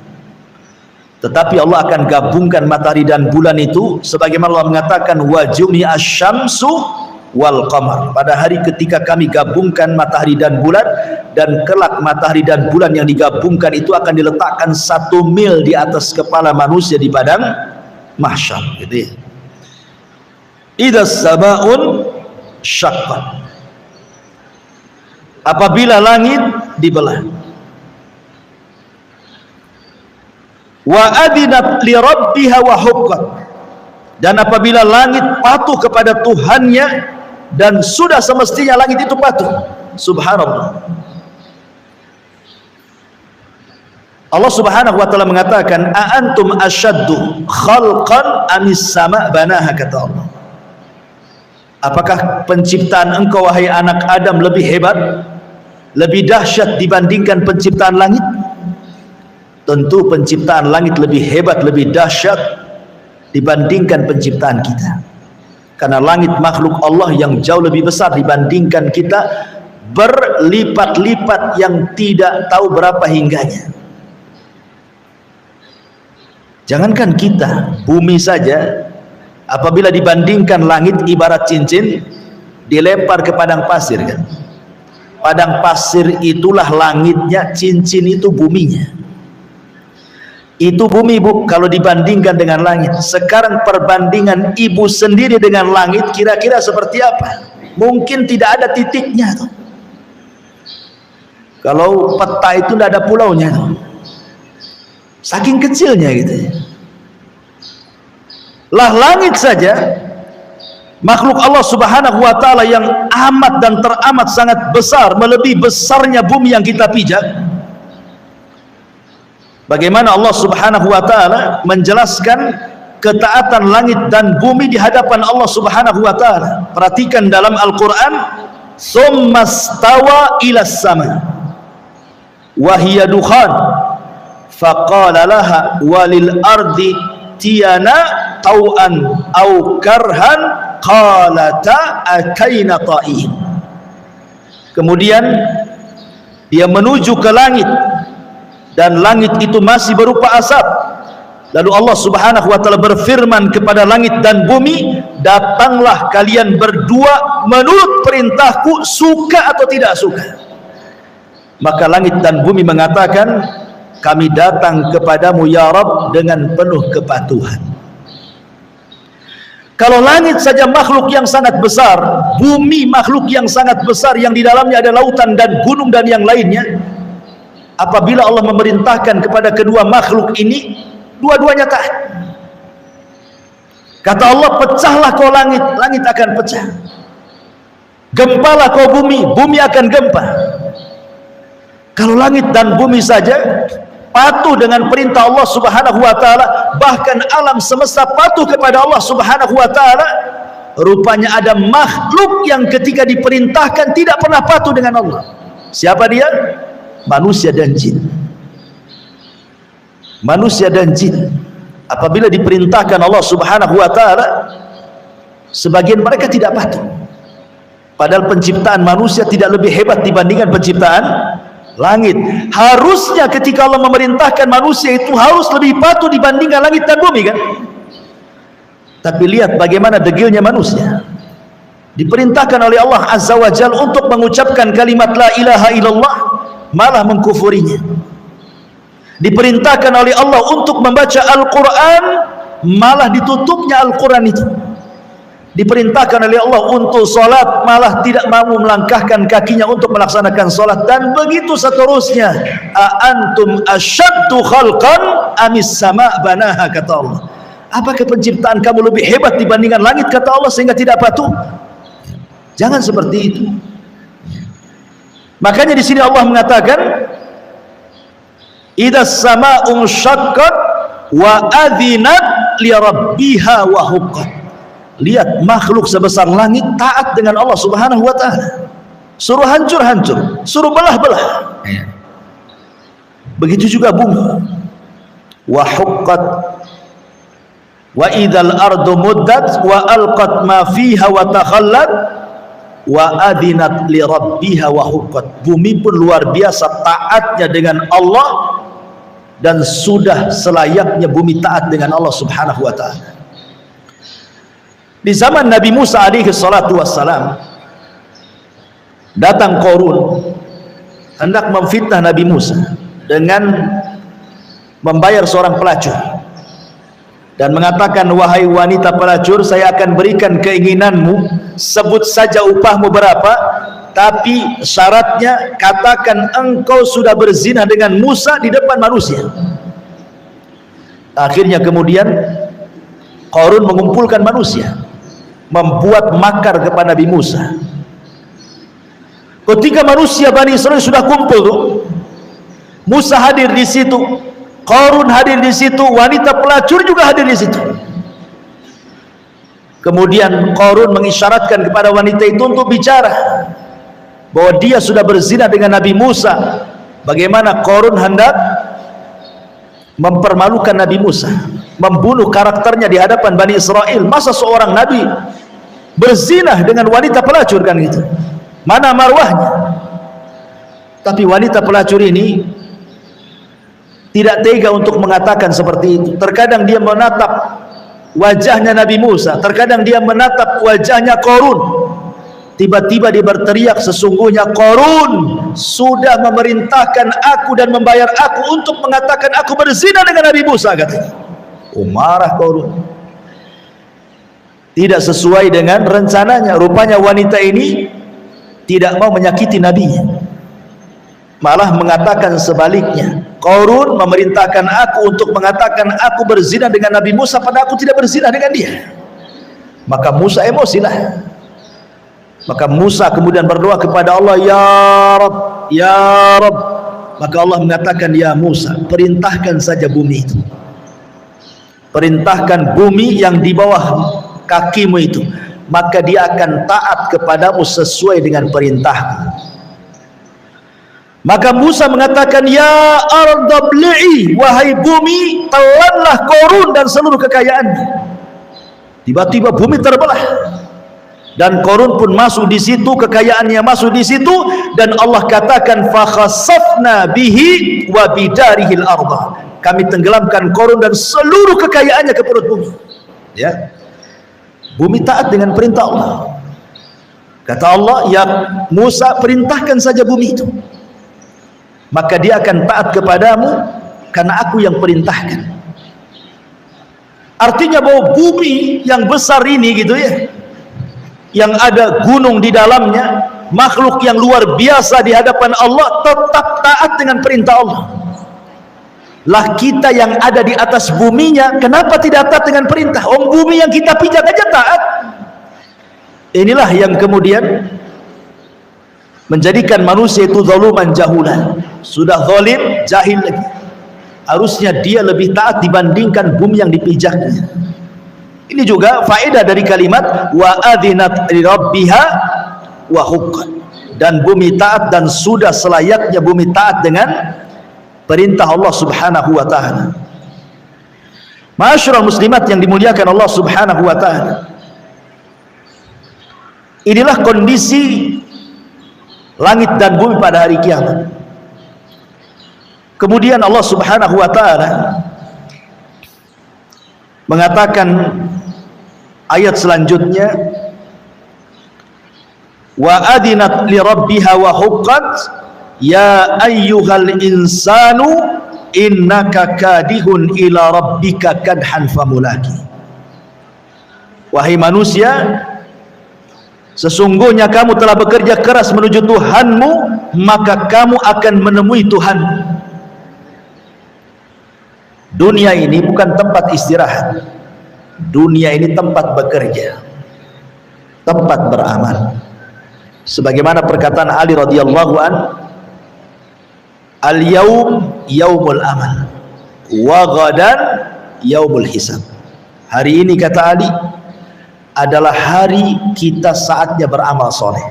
Tetapi Allah akan gabungkan matahari dan bulan itu, sebagaimana Allah mengatakan wa jumi'asy syamsu wal qamar, pada hari ketika kami gabungkan matahari dan bulan, dan kelak matahari dan bulan yang digabungkan itu akan diletakkan 1 mil di atas kepala manusia di padang mahsyar, gitu ya. Idza samaun syaqqat, apabila langit dibelah. Wa adinat li rabbiha wa huqqat, dan apabila langit patuh kepada Tuhannya, dan sudah semestinya langit itu patuh. Subhanallah. Allah subhanahu wa ta'ala mengatakan, a antum asyaddu khalqan amis sama banaha, kata Allah. Apakah penciptaan engkau wahai anak Adam lebih hebat, lebih dahsyat dibandingkan penciptaan langit? Tentu penciptaan langit lebih hebat, lebih dahsyat dibandingkan penciptaan kita, karena langit makhluk Allah yang jauh lebih besar dibandingkan kita, berlipat-lipat yang tidak tahu berapa hingganya. Jangankan kita, bumi saja apabila dibandingkan langit ibarat cincin dilempar ke padang pasir, kan? Padang pasir itulah langitnya, cincin itu buminya. Itu bumi, Bu, kalau dibandingkan dengan langit. Sekarang perbandingan ibu sendiri dengan langit kira-kira seperti apa? Mungkin tidak ada titiknya tuh. Kalau peta itu tidak ada pulaunya, saking kecilnya gitu. Lah langit saja, makhluk Allah Subhanahu wa taala yang amat dan teramat sangat besar, melebihi besarnya bumi yang kita pijak. Bagaimana Allah Subhanahu wa taala menjelaskan ketaatan langit dan bumi di hadapan Allah Subhanahu wa taala. Perhatikan dalam Al-Qur'an, "Tsummastawa ilas sama wa hiya dukhan faqala laha walil ardi tiyana tau'an au karhan qalata ataina ta'in." Kemudian dia menuju ke langit, dan langit itu masih berupa asap. Lalu Allah Subhanahu wa taala berfirman kepada langit dan bumi, "Datanglah kalian berdua menurut perintahku, suka atau tidak suka." Maka langit dan bumi mengatakan, "Kami datang kepadamu ya Rabb dengan penuh kepatuhan." Kalau langit saja makhluk yang sangat besar, bumi makhluk yang sangat besar yang di dalamnya ada lautan dan gunung dan yang lainnya, apabila Allah memerintahkan kepada kedua makhluk ini, dua-duanya taat. Kata Allah, "Pecahlah kau langit, langit akan pecah. Gempalah kau bumi, bumi akan gempa." Kalau langit dan bumi saja patuh dengan perintah Allah Subhanahu wa taala, bahkan alam semesta patuh kepada Allah Subhanahu wa taala, rupanya ada makhluk yang ketika diperintahkan tidak pernah patuh dengan Allah. Siapa dia? Manusia dan jin. Manusia dan jin apabila diperintahkan Allah Subhanahu wa taala, sebagian mereka tidak patuh. Padahal penciptaan manusia tidak lebih hebat dibandingkan penciptaan langit. Harusnya ketika Allah memerintahkan manusia itu harus lebih patuh dibandingkan langit dan bumi, kan? Tapi lihat bagaimana degilnya manusia. Diperintahkan oleh Allah Azza wa Jalla untuk mengucapkan kalimat la ilaha illallah, malah mengkufurinya. Diperintahkan oleh Allah untuk membaca Al-Quran, malah ditutupnya Al-Quran itu. Diperintahkan oleh Allah untuk sholat, malah tidak mau melangkahkan kakinya untuk melaksanakan sholat, dan begitu seterusnya. Antum asyaddu khalqan amis sama banaha, kata Allah. Apakah penciptaan kamu lebih hebat dibandingkan langit, kata Allah, sehingga tidak patuh? Jangan seperti itu. Makanya di sini Allah mengatakan, "Idzas sama'u syaqqat wa adzinat li rabbiha wa huqqat." Lihat, makhluk sebesar langit taat dengan Allah Subhanahu wa taala. Suruh hancur-hancur, suruh belah-belah. Begitu juga bumi. Wa huqqat wa idzal ardu muddat wa alqat ma fiha wa takhallat wa adzinat li rabbiha wa huqqat. Bumi pun luar biasa taatnya dengan Allah, dan sudah selayaknya bumi taat dengan Allah Subhanahu wa taala. Di zaman Nabi Musa alaihi salatu wassalam, datang Qarun hendak memfitnah Nabi Musa dengan membayar seorang pelacur dan mengatakan, "Wahai wanita pelacur, saya akan berikan keinginanmu, sebut saja upahmu berapa, tapi syaratnya katakan engkau sudah berzina dengan Musa di depan manusia." Akhirnya kemudian Qarun mengumpulkan manusia, membuat makar kepada Nabi Musa. Ketika manusia Bani Israel sudah kumpul tuh, Musa hadir di situ, Qarun hadir di situ, wanita pelacur juga hadir di situ. Kemudian Qarun mengisyaratkan kepada wanita itu untuk bicara bahwa dia sudah berzina dengan Nabi Musa. Bagaimana Qarun hendak mempermalukan Nabi Musa, membunuh karakternya di hadapan Bani Israel. Masa seorang nabi berzinah dengan wanita pelacur, kan gitu? Mana marwahnya? Tapi wanita pelacur ini tidak tega untuk mengatakan seperti itu. Terkadang dia menatap wajahnya Nabi Musa, terkadang dia menatap wajahnya Qarun. Tiba-tiba dia berteriak, "Sesungguhnya Qarun sudah memerintahkan aku dan membayar aku untuk mengatakan aku berzina dengan Nabi Musa," katanya. Marah Qarun. Tidak sesuai dengan rencananya. Rupanya wanita ini tidak mau menyakiti Nabi. malah mengatakan sebaliknya. Qarun memerintahkan aku untuk mengatakan aku berzina dengan Nabi Musa, padahal aku tidak berzina dengan dia. Maka Musa emosilah. Maka Musa kemudian berdoa kepada Allah, ya Rabb, ya Rabb. Maka Allah mengatakan, ya Musa, perintahkan saja bumi itu, perintahkan bumi yang di bawah kakimu itu, maka dia akan taat kepadamu sesuai dengan perintahku. Maka Musa mengatakan, ya arda bli'i, wahai bumi, telanlah Qarun dan seluruh kekayaannya. Tiba-tiba bumi terbelah dan Qarun pun masuk di situ, kekayaannya masuk di situ, dan Allah katakan fa khasafna bihi wa bidarihil arda, kami tenggelamkan Qarun dan seluruh kekayaannya ke perut bumi. Ya, bumi taat dengan perintah Allah. Kata Allah, ya Musa, perintahkan saja bumi itu, maka dia akan taat kepadamu karena aku yang perintahkan. Artinya bahwa bumi yang besar ini gitu ya, yang ada gunung di dalamnya, makhluk yang luar biasa di hadapan Allah, tetap taat dengan perintah Allah. Lah kita yang ada di atas buminya, kenapa tidak taat dengan perintah? Bumi yang kita pijak aja taat. Inilah yang kemudian menjadikan manusia itu zaluman jahulan. Sudah zalim, jahil lagi. Harusnya dia lebih taat dibandingkan bumi yang dipijaknya. Ini juga faedah dari kalimat wa adzinat li rabbiha wa huqqat. Dan bumi taat, dan sudah selayaknya bumi taat dengan perintah Allah Subhanahu wa taala. Ma'asyiral muslimat yang dimuliakan Allah Subhanahu wa taala. Inilah kondisi langit dan bumi pada hari kiamat. Kemudian Allah Subhanahu wa taala mengatakan ayat selanjutnya, wa adinat li rabbiha wa huqqat ya ayyuhal insanu innaka kadihun ila rabbika kadhan famulaki. Wahai manusia, sesungguhnya kamu telah bekerja keras menuju Tuhanmu, maka kamu akan menemui Tuhan. Dunia ini bukan tempat istirahat. Dunia ini tempat bekerja, tempat beramal. Sebagaimana perkataan Ali radhiyallahu an, al-yaum yaumul amal wa ghadan yaumul hisab. Hari ini, kata Ali, adalah hari kita saatnya beramal soleh,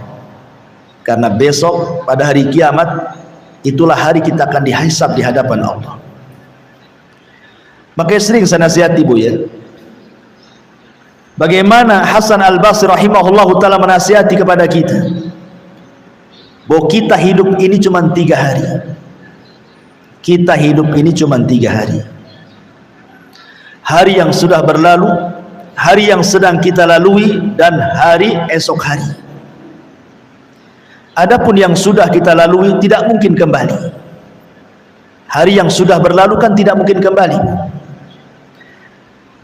karena besok pada hari kiamat itulah hari kita akan dihisab di hadapan Allah. Makanya sering saya nasihati, Bu, ya, bagaimana Hasan Al-Basri rahimahullahu ta'ala menasihati kepada kita bahwa kita hidup ini cuma 3 hari. Kita hidup ini cuma 3 hari. Hari yang sudah berlalu, hari yang sedang kita lalui, dan hari esok hari. Adapun yang sudah kita lalui tidak mungkin kembali. Hari yang sudah berlalu kan tidak mungkin kembali.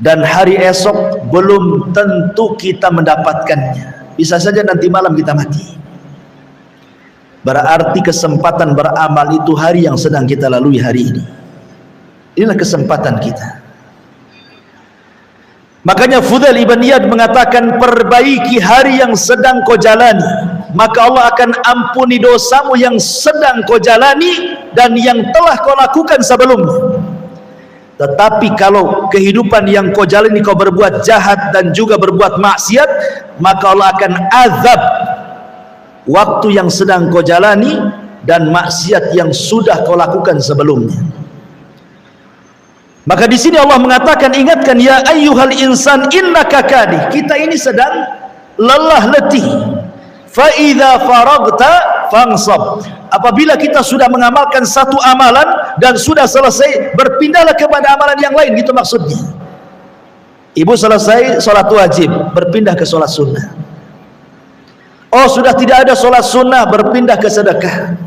Dan hari esok belum tentu kita mendapatkannya. Bisa saja nanti malam kita mati. Berarti kesempatan beramal itu hari yang sedang kita lalui hari ini. Inilah kesempatan kita. Makanya Fudail ibn Iyad mengatakan, perbaiki hari yang sedang kau jalani, maka Allah akan ampuni dosamu yang sedang kau jalani dan yang telah kau lakukan sebelumnya. Tetapi kalau kehidupan yang kau jalani kau berbuat jahat dan juga berbuat maksiat, maka Allah akan azab waktu yang sedang kau jalani dan maksiat yang sudah kau lakukan sebelumnya. Maka di sini Allah mengatakan, ingatkan, ya ayyuhal insan innaka kadih. Kita ini sedang lelah letih. Fa idza faragta fansab. Apabila kita sudah mengamalkan satu amalan dan sudah selesai, berpindahlah kepada amalan yang lain, gitu maksudnya. Ibu selesai sholat wajib, berpindah ke sholat sunnah. Oh, sudah tidak ada sholat sunnah, berpindah ke sedekah.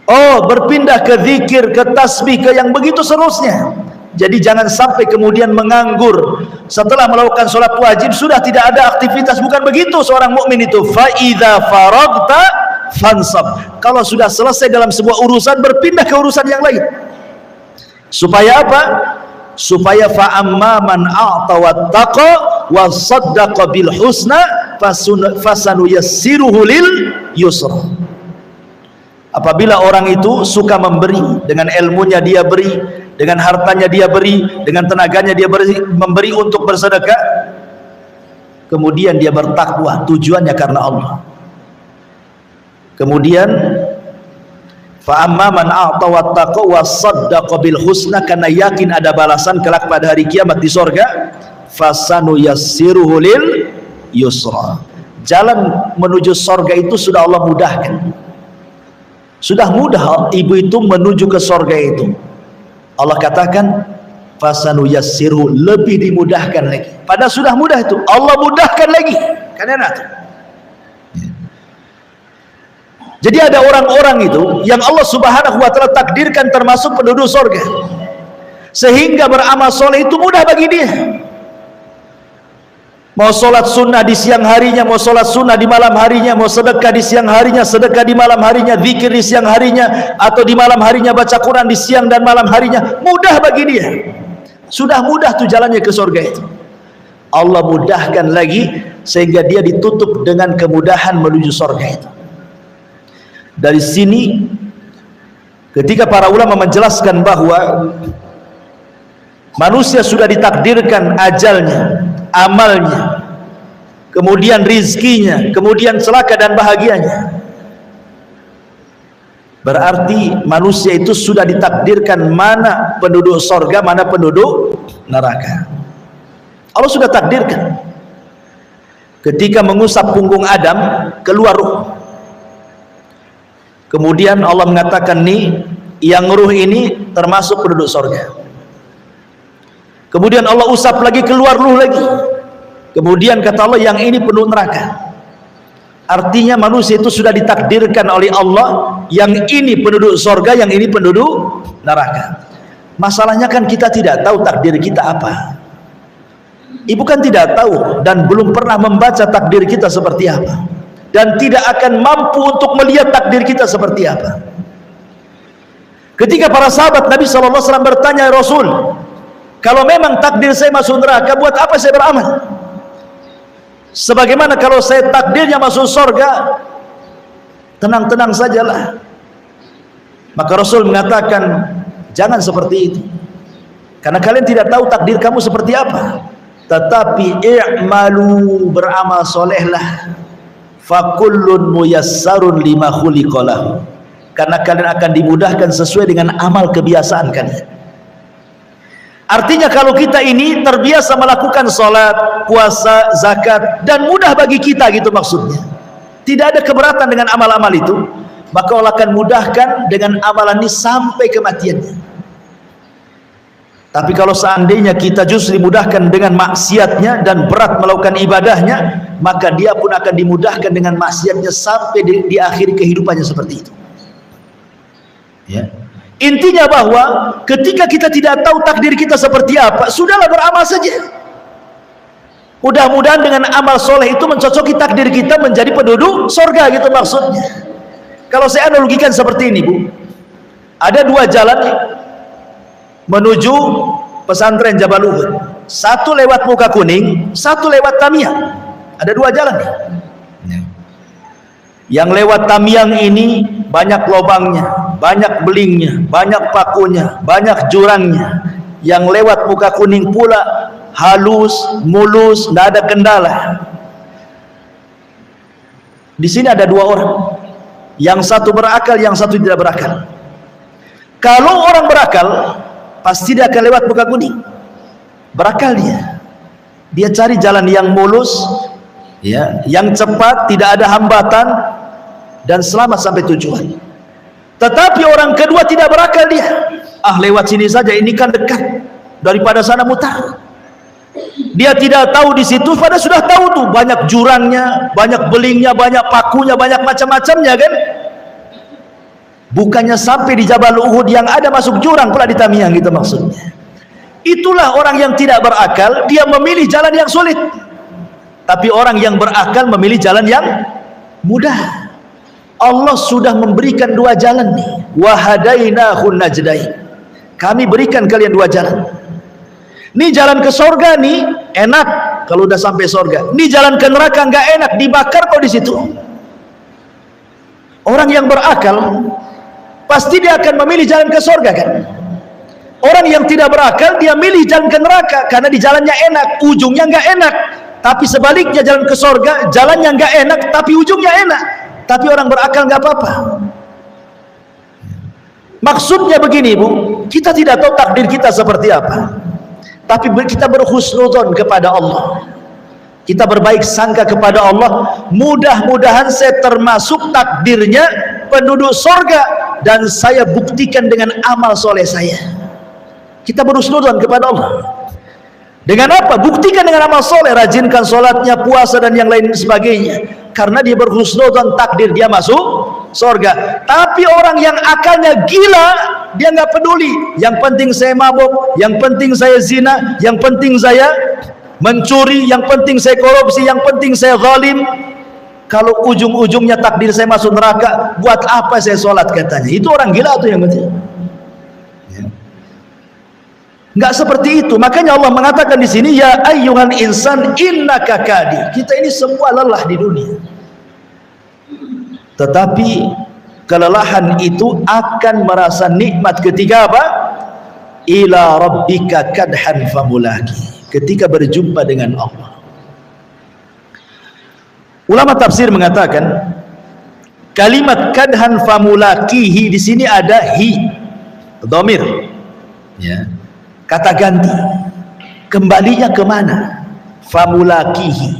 Oh, berpindah ke zikir, ke tasbih, ke yang begitu seterusnya. Jadi jangan sampai kemudian menganggur setelah melakukan sholat wajib, sudah tidak ada aktivitas. Bukan begitu seorang mukmin itu. Fa idza faragta fansab. Kalau sudah selesai dalam sebuah urusan, berpindah ke urusan yang lain. Supaya apa? Supaya fa amma man a'ta wattaqa wa saddaqa bil husna fasanuyassiruhu lil yusra. Apabila orang itu suka memberi, dengan ilmunya dia beri, dengan hartanya dia beri, dengan tenaganya dia memberi untuk bersedekah, kemudian dia bertakwa, tujuannya karena Allah. Kemudian fa amma man a'ta wattaqa wa saddaqa bil husna, karena yakin ada balasan kelak pada hari kiamat di sorga, fasanuyassiruhu lil yusra. Jalan menuju sorga itu sudah Allah mudahkan. Sudah mudah ibu itu menuju ke sorga itu. Allah katakan fasanuyassiruhu, lebih dimudahkan lagi. Padahal sudah mudah itu, Allah mudahkan lagi. Kan enak tuh. Jadi ada orang-orang itu yang Allah Subhanahu wa taala takdirkan termasuk penduduk sorga, sehingga beramal soleh itu mudah bagi dia. Mau sholat sunnah di siang harinya, mau sholat sunnah di malam harinya, mau sedekah di siang harinya, sedekah di malam harinya, zikir di siang harinya, atau di malam harinya baca Quran di siang dan malam harinya, mudah bagi dia. Sudah mudah tuh jalannya ke surga itu. Allah mudahkan lagi sehingga dia ditutup dengan kemudahan menuju surga itu. Dari sini ketika para ulama menjelaskan bahwa manusia sudah ditakdirkan ajalnya, amalnya, kemudian rizkinya, kemudian celaka dan bahagianya, berarti manusia itu sudah ditakdirkan mana penduduk sorga, mana penduduk neraka. Allah sudah takdirkan. Ketika mengusap punggung Adam, keluar ruh. Kemudian Allah mengatakan, nih yang ruh ini termasuk penduduk sorga. Kemudian Allah usap lagi, keluar ruh lagi. Kemudian kata Allah, yang ini penduduk neraka. Artinya manusia itu sudah ditakdirkan oleh Allah, yang ini penduduk sorga, yang ini penduduk neraka. Masalahnya kan kita tidak tahu takdir kita apa. Ibu kan tidak tahu dan belum pernah membaca takdir kita seperti apa, dan tidak akan mampu untuk melihat takdir kita seperti apa. Ketika para sahabat Nabi SAW bertanya, Rasul, kalau memang takdir saya masuk neraka, buat apa saya beramal? Sebagaimana kalau saya takdirnya masuk surga, tenang-tenang sajalah. Maka Rasul mengatakan, jangan seperti itu, karena kalian tidak tahu takdir kamu seperti apa. Tetapi i'malu, beramal solehlah, fakullun muyassarun lima khuliqalahu, karena kalian akan dimudahkan sesuai dengan amal kebiasaan kalian. Artinya kalau kita ini terbiasa melakukan sholat, puasa, zakat, dan mudah bagi kita gitu maksudnya, tidak ada keberatan dengan amal-amal itu, maka Allah akan mudahkan dengan amalan ini sampai kematiannya. Tapi kalau seandainya kita justru dimudahkan dengan maksiatnya dan berat melakukan ibadahnya, maka dia pun akan dimudahkan dengan maksiatnya sampai di akhir kehidupannya seperti itu. Ya. Intinya bahwa ketika kita tidak tahu takdir kita seperti apa, sudahlah beramal saja. Mudah-mudahan dengan amal soleh itu mencocoki takdir kita menjadi penduduk surga gitu maksudnya. Kalau saya analogikan seperti ini, Bu, ada dua jalan menuju pesantren Jabal Uhud. Satu lewat Muka Kuning, satu lewat Tamiang. Ada dua jalan nih. Yang lewat Tamiang ini banyak lubangnya, banyak belingnya, banyak pakunya, banyak jurangnya. Yang lewat Muka Kuning pula halus, mulus, tidak ada kendala. Di sini ada dua orang, yang satu berakal, yang satu tidak berakal. Kalau orang berakal pasti dia akan lewat Muka Kuning. Berakal dia cari jalan yang mulus, ya, yang cepat, tidak ada hambatan, dan selamat sampai tujuan. Tetapi orang kedua tidak berakal, dia lewat sini saja, ini kan dekat, daripada sana mutar. Dia tidak tahu di situ, pada sudah tahu tuh banyak jurangnya, banyak belingnya, banyak pakunya, banyak macam-macamnya kan. Bukannya sampai di Jabal Uhud yang ada masuk jurang pula di Tamiang gitu maksudnya. Itulah orang yang tidak berakal, dia memilih jalan yang sulit. Tapi orang yang berakal memilih jalan yang mudah. Allah sudah memberikan dua jalan nih. Wa hadainahun najdain. Kami berikan kalian dua jalan. Nih jalan ke sorga nih enak kalau udah sampai sorga. Nih jalan ke neraka nggak enak, dibakar kok di situ. Orang yang berakal pasti dia akan memilih jalan ke sorga kan. Orang yang tidak berakal dia milih jalan ke neraka karena di jalannya enak, ujungnya nggak enak. Tapi sebaliknya jalan ke sorga, jalannya nggak enak, tapi ujungnya enak. Tapi orang berakal nggak apa-apa. Maksudnya begini Bu, kita tidak tahu takdir kita seperti apa, tapi kita berhusnudzon kepada Allah, kita berbaik sangka kepada Allah. Mudah-mudahan saya termasuk takdirnya penduduk sorga dan saya buktikan dengan amal soleh saya. Kita berhusnudzon kepada Allah. Dengan apa? Buktikan dengan amal soleh, rajinkan sholatnya, puasa dan yang lain sebagainya. Karena dia berhusnudzon takdir dia masuk sorga. Tapi orang yang akalnya gila, dia nggak peduli. Yang penting saya mabuk, yang penting saya zina, yang penting saya mencuri, yang penting saya korupsi, yang penting saya zalim. Kalau ujung-ujungnya takdir saya masuk neraka, buat apa saya sholat katanya? Itu orang gila tuh yang penting. Enggak seperti itu. Makanya Allah mengatakan di sini, ya ayyuhal insan innaka kadi. Kita ini semua lelah di dunia. Tetapi kelelahan itu akan merasa nikmat ketika apa? Ila rabbika kadhan famulaki. Ketika berjumpa dengan Allah. Ulama tafsir mengatakan kalimat kadhan famulakihi di sini ada hi, dhamir. Ya. Kata ganti, kembalinya kemana? Famulakihi,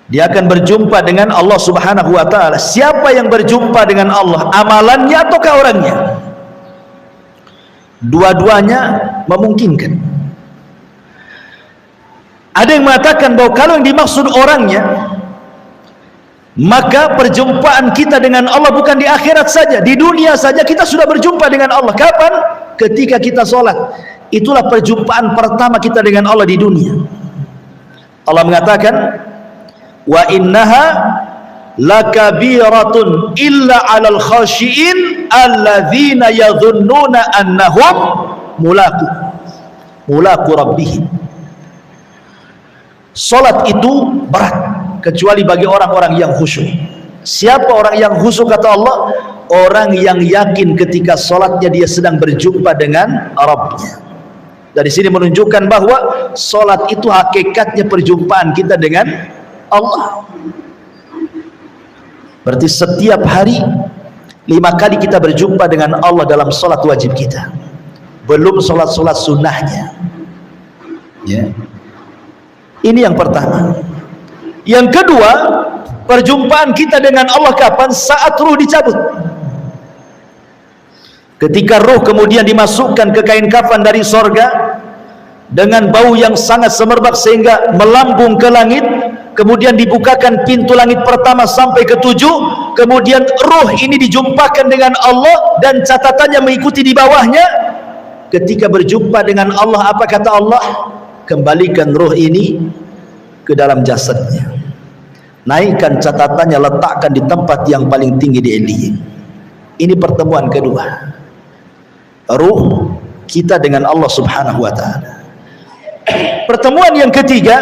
dia akan berjumpa dengan Allah subhanahu wa ta'ala. Siapa yang berjumpa dengan Allah, amalannya ataukah orangnya? Dua-duanya memungkinkan. Ada yang mengatakan bahwa kalau yang dimaksud orangnya, maka perjumpaan kita dengan Allah bukan di akhirat saja, di dunia saja kita sudah berjumpa dengan Allah. Kapan? Ketika kita sholat. Itulah perjumpaan pertama kita dengan Allah di dunia. Allah mengatakan, wa innaha lakabiratun illa 'alal khashiin alladzina yadhunnuna annahum mulaqu rabbihim. Salat itu berat kecuali bagi orang-orang yang khusyuk. Siapa orang yang khusyuk kata Allah? Orang yang yakin ketika salatnya dia sedang berjumpa dengan Rabbnya. Dari sini menunjukkan bahwa salat itu hakikatnya perjumpaan kita dengan Allah. Berarti setiap hari 5 kali kita berjumpa dengan Allah dalam salat wajib kita. Belum salat-salat sunnahnya. Ya. Ini yang pertama. Yang kedua, perjumpaan kita dengan Allah kapan? Saat ruh dicabut. Ketika ruh kemudian dimasukkan ke kain kafan dari sorga dengan bau yang sangat semerbak sehingga melambung ke langit, kemudian dibukakan pintu langit pertama sampai ke 7, kemudian ruh ini dijumpakan dengan Allah dan catatannya mengikuti di bawahnya. Ketika berjumpa dengan Allah, apa kata Allah? Kembalikan ruh ini ke dalam jasadnya, naikkan catatannya, letakkan di tempat yang paling tinggi di Illiyin. Ini pertemuan kedua ruh kita dengan Allah subhanahu wa ta'ala. Pertemuan yang ketiga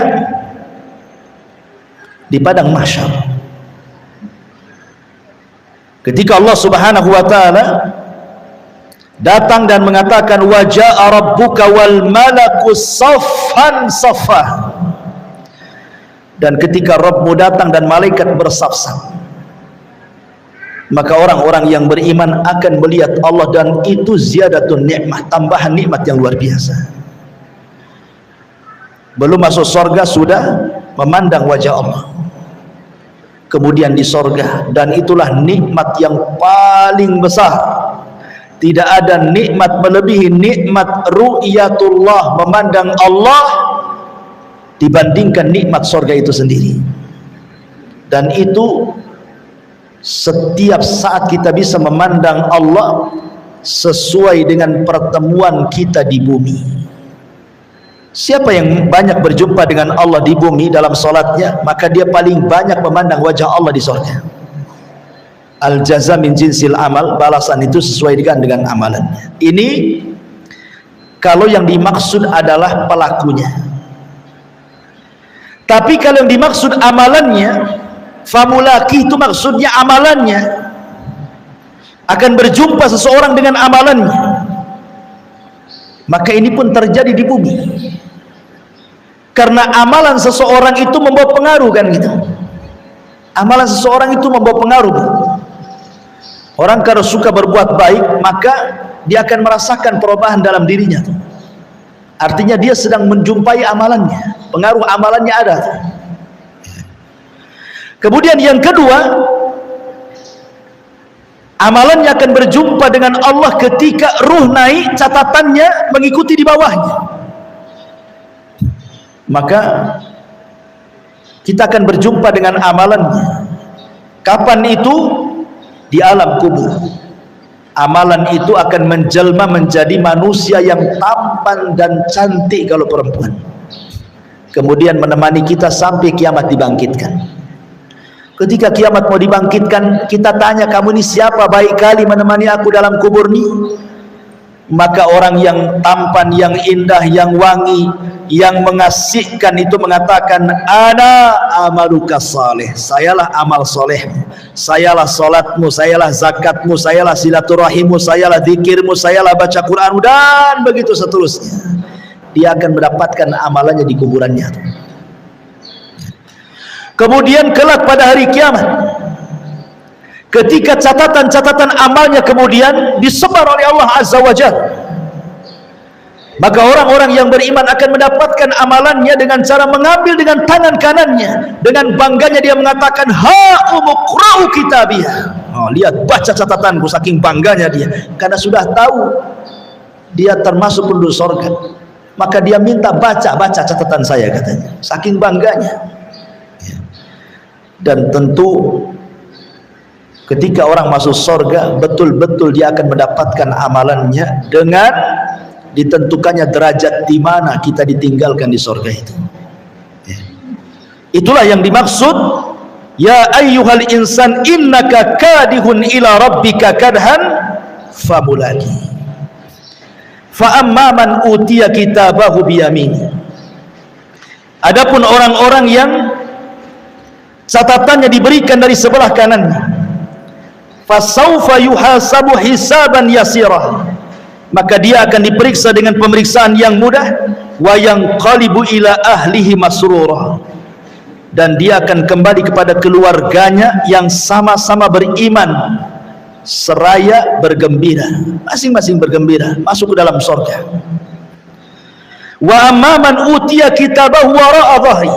di padang mahsyar, ketika Allah subhanahu wa ta'ala datang dan mengatakan wa ja'a rabbuka wal malaku saffan saffa, dan ketika Rabbmu datang dan malaikat bersaf-saf, maka orang-orang yang beriman akan melihat Allah, dan itu ziyadatun nikmah, tambahan nikmat yang luar biasa. Belum masuk surga sudah memandang wajah Allah. Kemudian di surga, dan itulah nikmat yang paling besar. Tidak ada nikmat melebihi nikmat ru'yatullah, memandang Allah, dibandingkan nikmat surga itu sendiri. Dan itu setiap saat kita bisa memandang Allah sesuai dengan pertemuan kita di bumi. Siapa yang banyak berjumpa dengan Allah di bumi dalam sholatnya, maka dia paling banyak memandang wajah Allah di surga. Al jaza min jinsil amal, balasan itu sesuai dengan amalannya. Ini kalau yang dimaksud adalah pelakunya. Tapi kalau yang dimaksud amalannya, famulaki itu maksudnya amalannya, akan berjumpa seseorang dengan amalannya. Maka ini pun terjadi di bumi, karena amalan seseorang itu membawa pengaruh, kan gitu. Amalan seseorang itu membawa pengaruh. Orang kalau suka berbuat baik, maka dia akan merasakan perubahan dalam dirinya. Artinya dia sedang menjumpai amalannya, pengaruh amalannya ada. Kemudian yang kedua, amalannya akan berjumpa dengan Allah ketika ruh naik, catatannya mengikuti di bawahnya. Maka kita akan berjumpa dengan amalannya. Kapan itu? Di alam kubur. Amalan itu akan menjelma menjadi manusia yang tampan dan cantik kalau perempuan, kemudian menemani kita sampai kiamat dibangkitkan. Ketika kiamat mau dibangkitkan, kita tanya, kamu ini siapa baik kali menemani aku dalam kubur ini? Maka orang yang tampan, yang indah, yang wangi, yang mengasihkan itu mengatakan, ana amaluka saleh, sayalah amal solehmu, sayalah solatmu, sayalah zakatmu, sayalah silaturahimmu, sayalah zikirmu, sayalah baca Quranmu, dan begitu seterusnya. Dia akan mendapatkan amalannya di kuburannya. Kemudian kelak pada hari kiamat, ketika catatan-catatan amalnya kemudian disebar oleh Allah Azza wa Jalla, maka orang-orang yang beriman akan mendapatkan amalannya dengan cara mengambil dengan tangan kanannya. Dengan bangganya dia mengatakan, ha umuqra'u kitabiyah. Oh, lihat, baca catatanku, saking bangganya dia, karena sudah tahu dia termasuk penduduk surga. Maka dia minta baca catatan saya, katanya, saking bangganya. Dan tentu ketika orang masuk surga, betul-betul dia akan mendapatkan amalannya dengan ditentukannya derajat di mana kita ditinggalkan di surga itu. Itulah yang dimaksud, ya ayyuhal insan innaka kadihun ila rabbika kadhan famulaki. Fa amma man utiya kitabahu biyamini. Adapun orang-orang yang catatannya diberikan dari sebelah kanannya, fasaufa yuhasabu hisaban yasira, maka dia akan diperiksa dengan pemeriksaan yang mudah, wa yanqalibu ila ahlihi masrura, dan dia akan kembali kepada keluarganya yang sama-sama beriman seraya bergembira, masing-masing bergembira masuk ke dalam surga. Wa amman utiya kitabahu wara'a dhahri,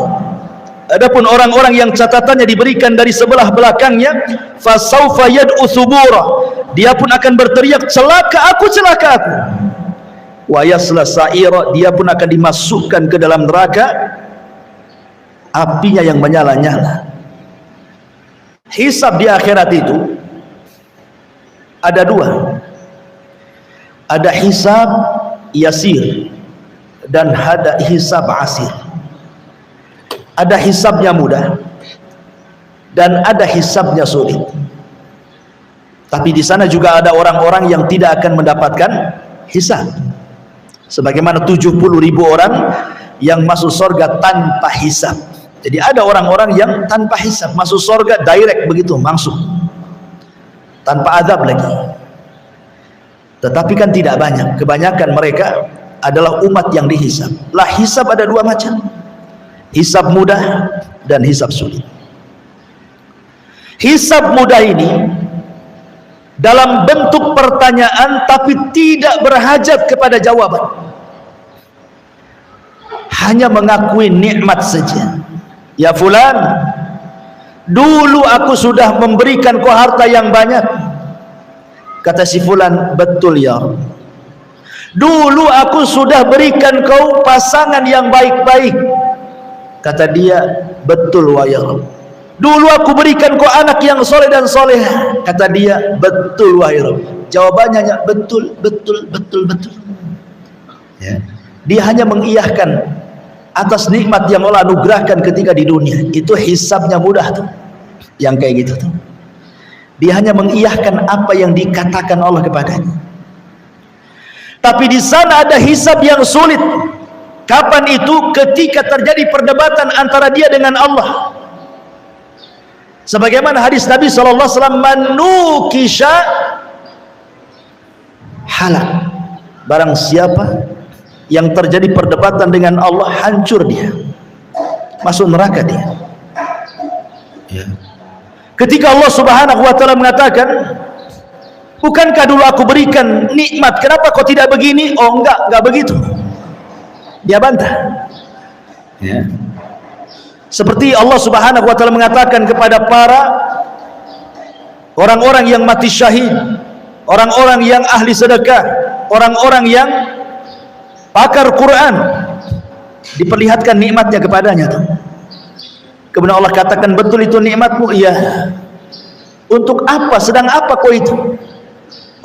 adapun orang-orang yang catatannya diberikan dari sebelah belakangnya, fasaufa yad'u thubura, dia pun akan berteriak, celaka aku, celaka aku. Wa yasla sa'ira, dia pun akan dimasukkan ke dalam neraka, apinya yang menyala-nyala. Hisab di akhirat itu ada dua, ada hisab yasir dan ada hisab asir. Ada hisabnya mudah dan ada hisabnya sulit. Tapi di sana juga ada orang-orang yang tidak akan mendapatkan hisab, sebagaimana 70.000 orang yang masuk surga tanpa hisab. Jadi ada orang-orang yang tanpa hisab masuk surga direct begitu, langsung tanpa azab lagi. Tetapi kan tidak banyak, kebanyakan mereka adalah umat yang dihisab. Lah, hisab ada dua macam, hisab mudah dan hisab sulit. Hisab mudah ini dalam bentuk pertanyaan tapi tidak berhajat kepada jawaban, hanya mengakui nikmat saja. Ya fulan, dulu aku sudah memberikan kau harta yang banyak. Kata si fulan, betul ya. Dulu aku sudah berikan kau pasangan yang baik-baik. Kata dia, betul wa ya Rabb. Dulu aku berikan kau anak yang soleh dan soleh. Kata dia, betul wahai Rabb. Jawabannya hanya betul, betul, betul, betul. Ya. Dia hanya mengiyahkan atas nikmat yang Allah anugerahkan ketika di dunia. Itu hisabnya mudah tuh, yang kayak gitu tuh. Dia hanya mengiyahkan apa yang dikatakan Allah kepadanya. Tapi di sana ada hisab yang sulit. Kapan itu? Ketika terjadi perdebatan antara dia dengan Allah. Sebagaimana hadis Nabi SAW, manukisha halak. Barang siapa yang terjadi perdebatan dengan Allah, hancur dia, masuk neraka dia. Ya. Ketika Allah Subhanahu wa ta'ala mengatakan, bukankah dulu aku berikan nikmat, kenapa kau tidak begini? Oh enggak begitu. Dia bantah. Ya. Seperti Allah Subhanahu wa ta'ala mengatakan kepada para orang-orang yang mati syahid, orang-orang yang ahli sedekah, orang-orang yang pakar Quran, diperlihatkan nikmatnya kepadanya. Kemudian Allah katakan, betul itu nikmatmu? Iya. Untuk apa? Sedang apa kau itu?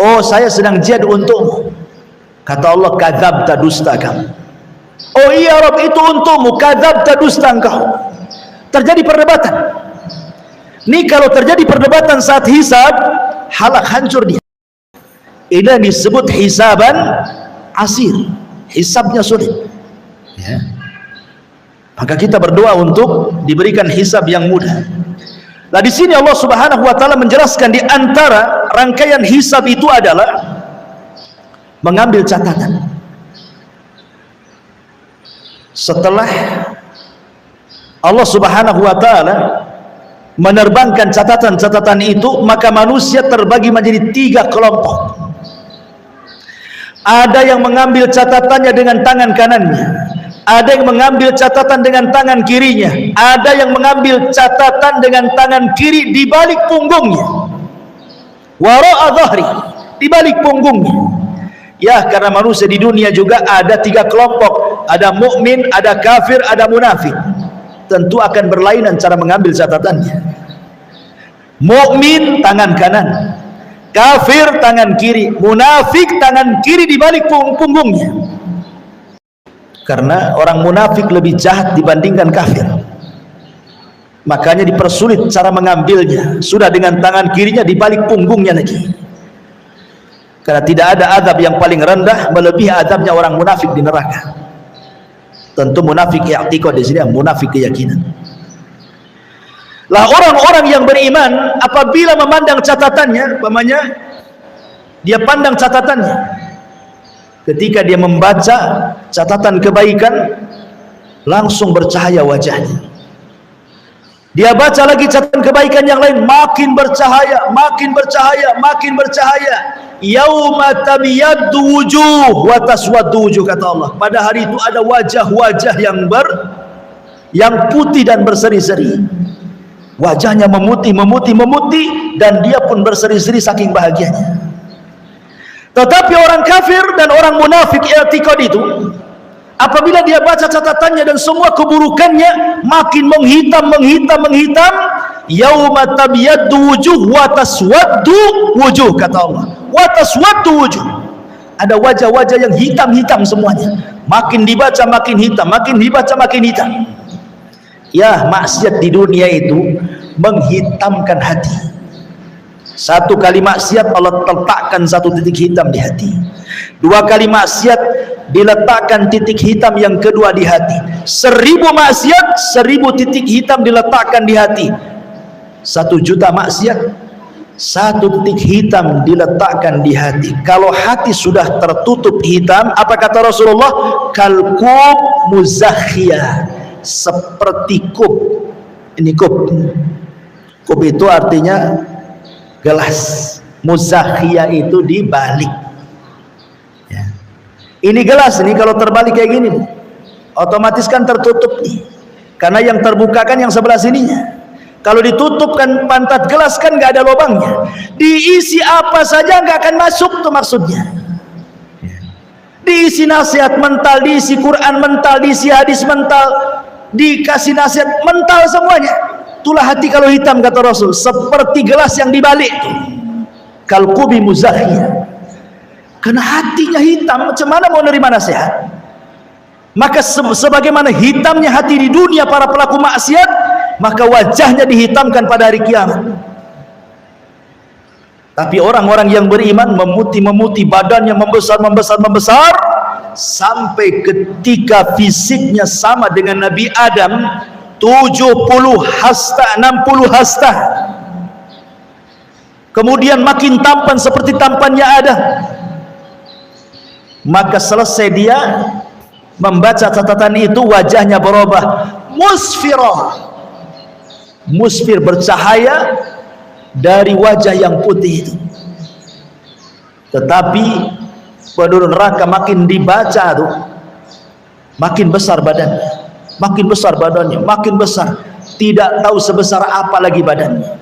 Oh, saya sedang jihad untukmu. Kata Allah, kadzabta, dusta kamu. Oh iya Rabb, itu untukmu. Kadzabta, dusta engkau. Terjadi perdebatan. Ini kalau terjadi perdebatan saat hisab, halak, hancur dia. Ini disebut hisaban asir. Hisabnya sulit. Ya. Maka kita berdoa untuk diberikan hisab yang mudah. Nah, di sini Allah Subhanahu wa taala menjelaskan di antara rangkaian hisab itu adalah mengambil catatan. Setelah Allah Subhanahu wa taala menerbangkan catatan-catatan itu, maka manusia terbagi menjadi 3 kelompok. Ada yang mengambil catatannya dengan tangan kanannya, ada yang mengambil catatan dengan tangan kirinya, ada yang mengambil catatan dengan tangan kiri di balik punggungnya, wara'a dhahri, di balik punggungnya. Ya, karena manusia di dunia juga ada 3 kelompok, ada mukmin, ada kafir, ada munafik. Tentu akan berlainan cara mengambil catatannya. Mukmin tangan kanan, kafir tangan kiri, munafik tangan kiri di balik punggungnya. Karena orang munafik lebih jahat dibandingkan kafir, makanya dipersulit cara mengambilnya. Sudah dengan tangan kirinya di balik punggungnya lagi. Karena tidak ada azab yang paling rendah melebihi azabnya orang munafik di neraka. Tentu munafik i'tiqad di sini, munafik keyakinan. Lah orang-orang yang beriman apabila memandang catatannya, umpamanya dia pandang catatannya, ketika dia membaca catatan kebaikan, langsung bercahaya wajahnya. Dia baca lagi catatan kebaikan yang lain, makin bercahaya, makin bercahaya, makin bercahaya. Yauma tabyaddu wujuh wa taswaddu wujuh, kata Allah. Pada hari itu ada wajah-wajah yang putih dan berseri-seri. Wajahnya memutih, dan dia pun berseri-seri saking bahagianya. Tetapi orang kafir dan orang munafik i'tiqad itu, apabila dia baca catatannya dan semua keburukannya makin menghitam, yauma tabyaddu wujuh wa taswaddu wujuh, kata Allah. Wa taswaddu wujuh, ada wajah-wajah yang hitam-hitam semuanya. Makin dibaca makin hitam, makin dibaca makin hitam. Ya, maksiat di dunia itu menghitamkan hati. 1 kali maksiat Allah letakkan 1 titik hitam di hati. 2 kali maksiat diletakkan titik hitam yang kedua di hati. 1000 maksiat, 1000 titik hitam diletakkan di hati. 1 juta maksiat, 1 titik hitam diletakkan di hati. Kalau hati sudah tertutup hitam, apa kata Rasulullah? Kalkub muzakhiyah, seperti kub. Ini kub. Kub itu artinya gelas. Muzakhiyah itu dibalik. Ya. Ini gelas ini kalau terbalik kayak gini, otomatis kan tertutup nih. Karena yang terbuka kan yang sebelah sininya. Kalau ditutupkan pantat gelas kan nggak ada lubangnya. Diisi apa saja nggak akan masuk tuh maksudnya. Diisi nasihat mental, diisi Quran mental, diisi hadis mental, dikasih nasihat mental semuanya. Itulah hati kalau hitam, kata Rasul, seperti gelas yang dibalik. Kalkubi muzakhiyah. Karena hatinya hitam, macam mana mau nerima nasihat? Maka sebagaimana hitamnya hati di dunia para pelaku maksiat, maka wajahnya dihitamkan pada hari kiamat. Tapi orang-orang yang beriman memutih badannya membesar sampai ketika fisiknya sama dengan Nabi Adam 70 hasta 60 hasta, kemudian makin tampan seperti tampannya Adam. Maka selesai dia membaca catatan itu, wajahnya berubah musfir, bercahaya dari wajah yang putih itu. Tetapi penduduk neraka makin dibaca tuh, makin besar badannya, makin besar, tidak tahu sebesar apa lagi badannya.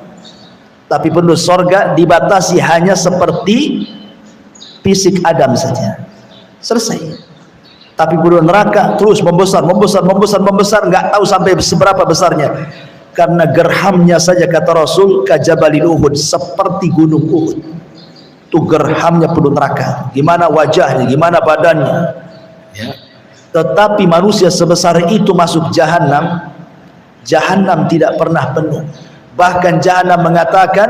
Tapi penduduk surga dibatasi hanya seperti fisik Adam saja, selesai. Tapi penduduk neraka terus membesar, nggak tahu sampai seberapa besarnya. Karena gerhamnya saja, kata Rasul, kajabalil Uhud, seperti gunung Uhud. Itu gerhamnya penduduk neraka. Gimana wajahnya, gimana badannya, ya. Tetapi manusia sebesar itu masuk jahanam, jahanam tidak pernah penuh. Bahkan jahanam mengatakan,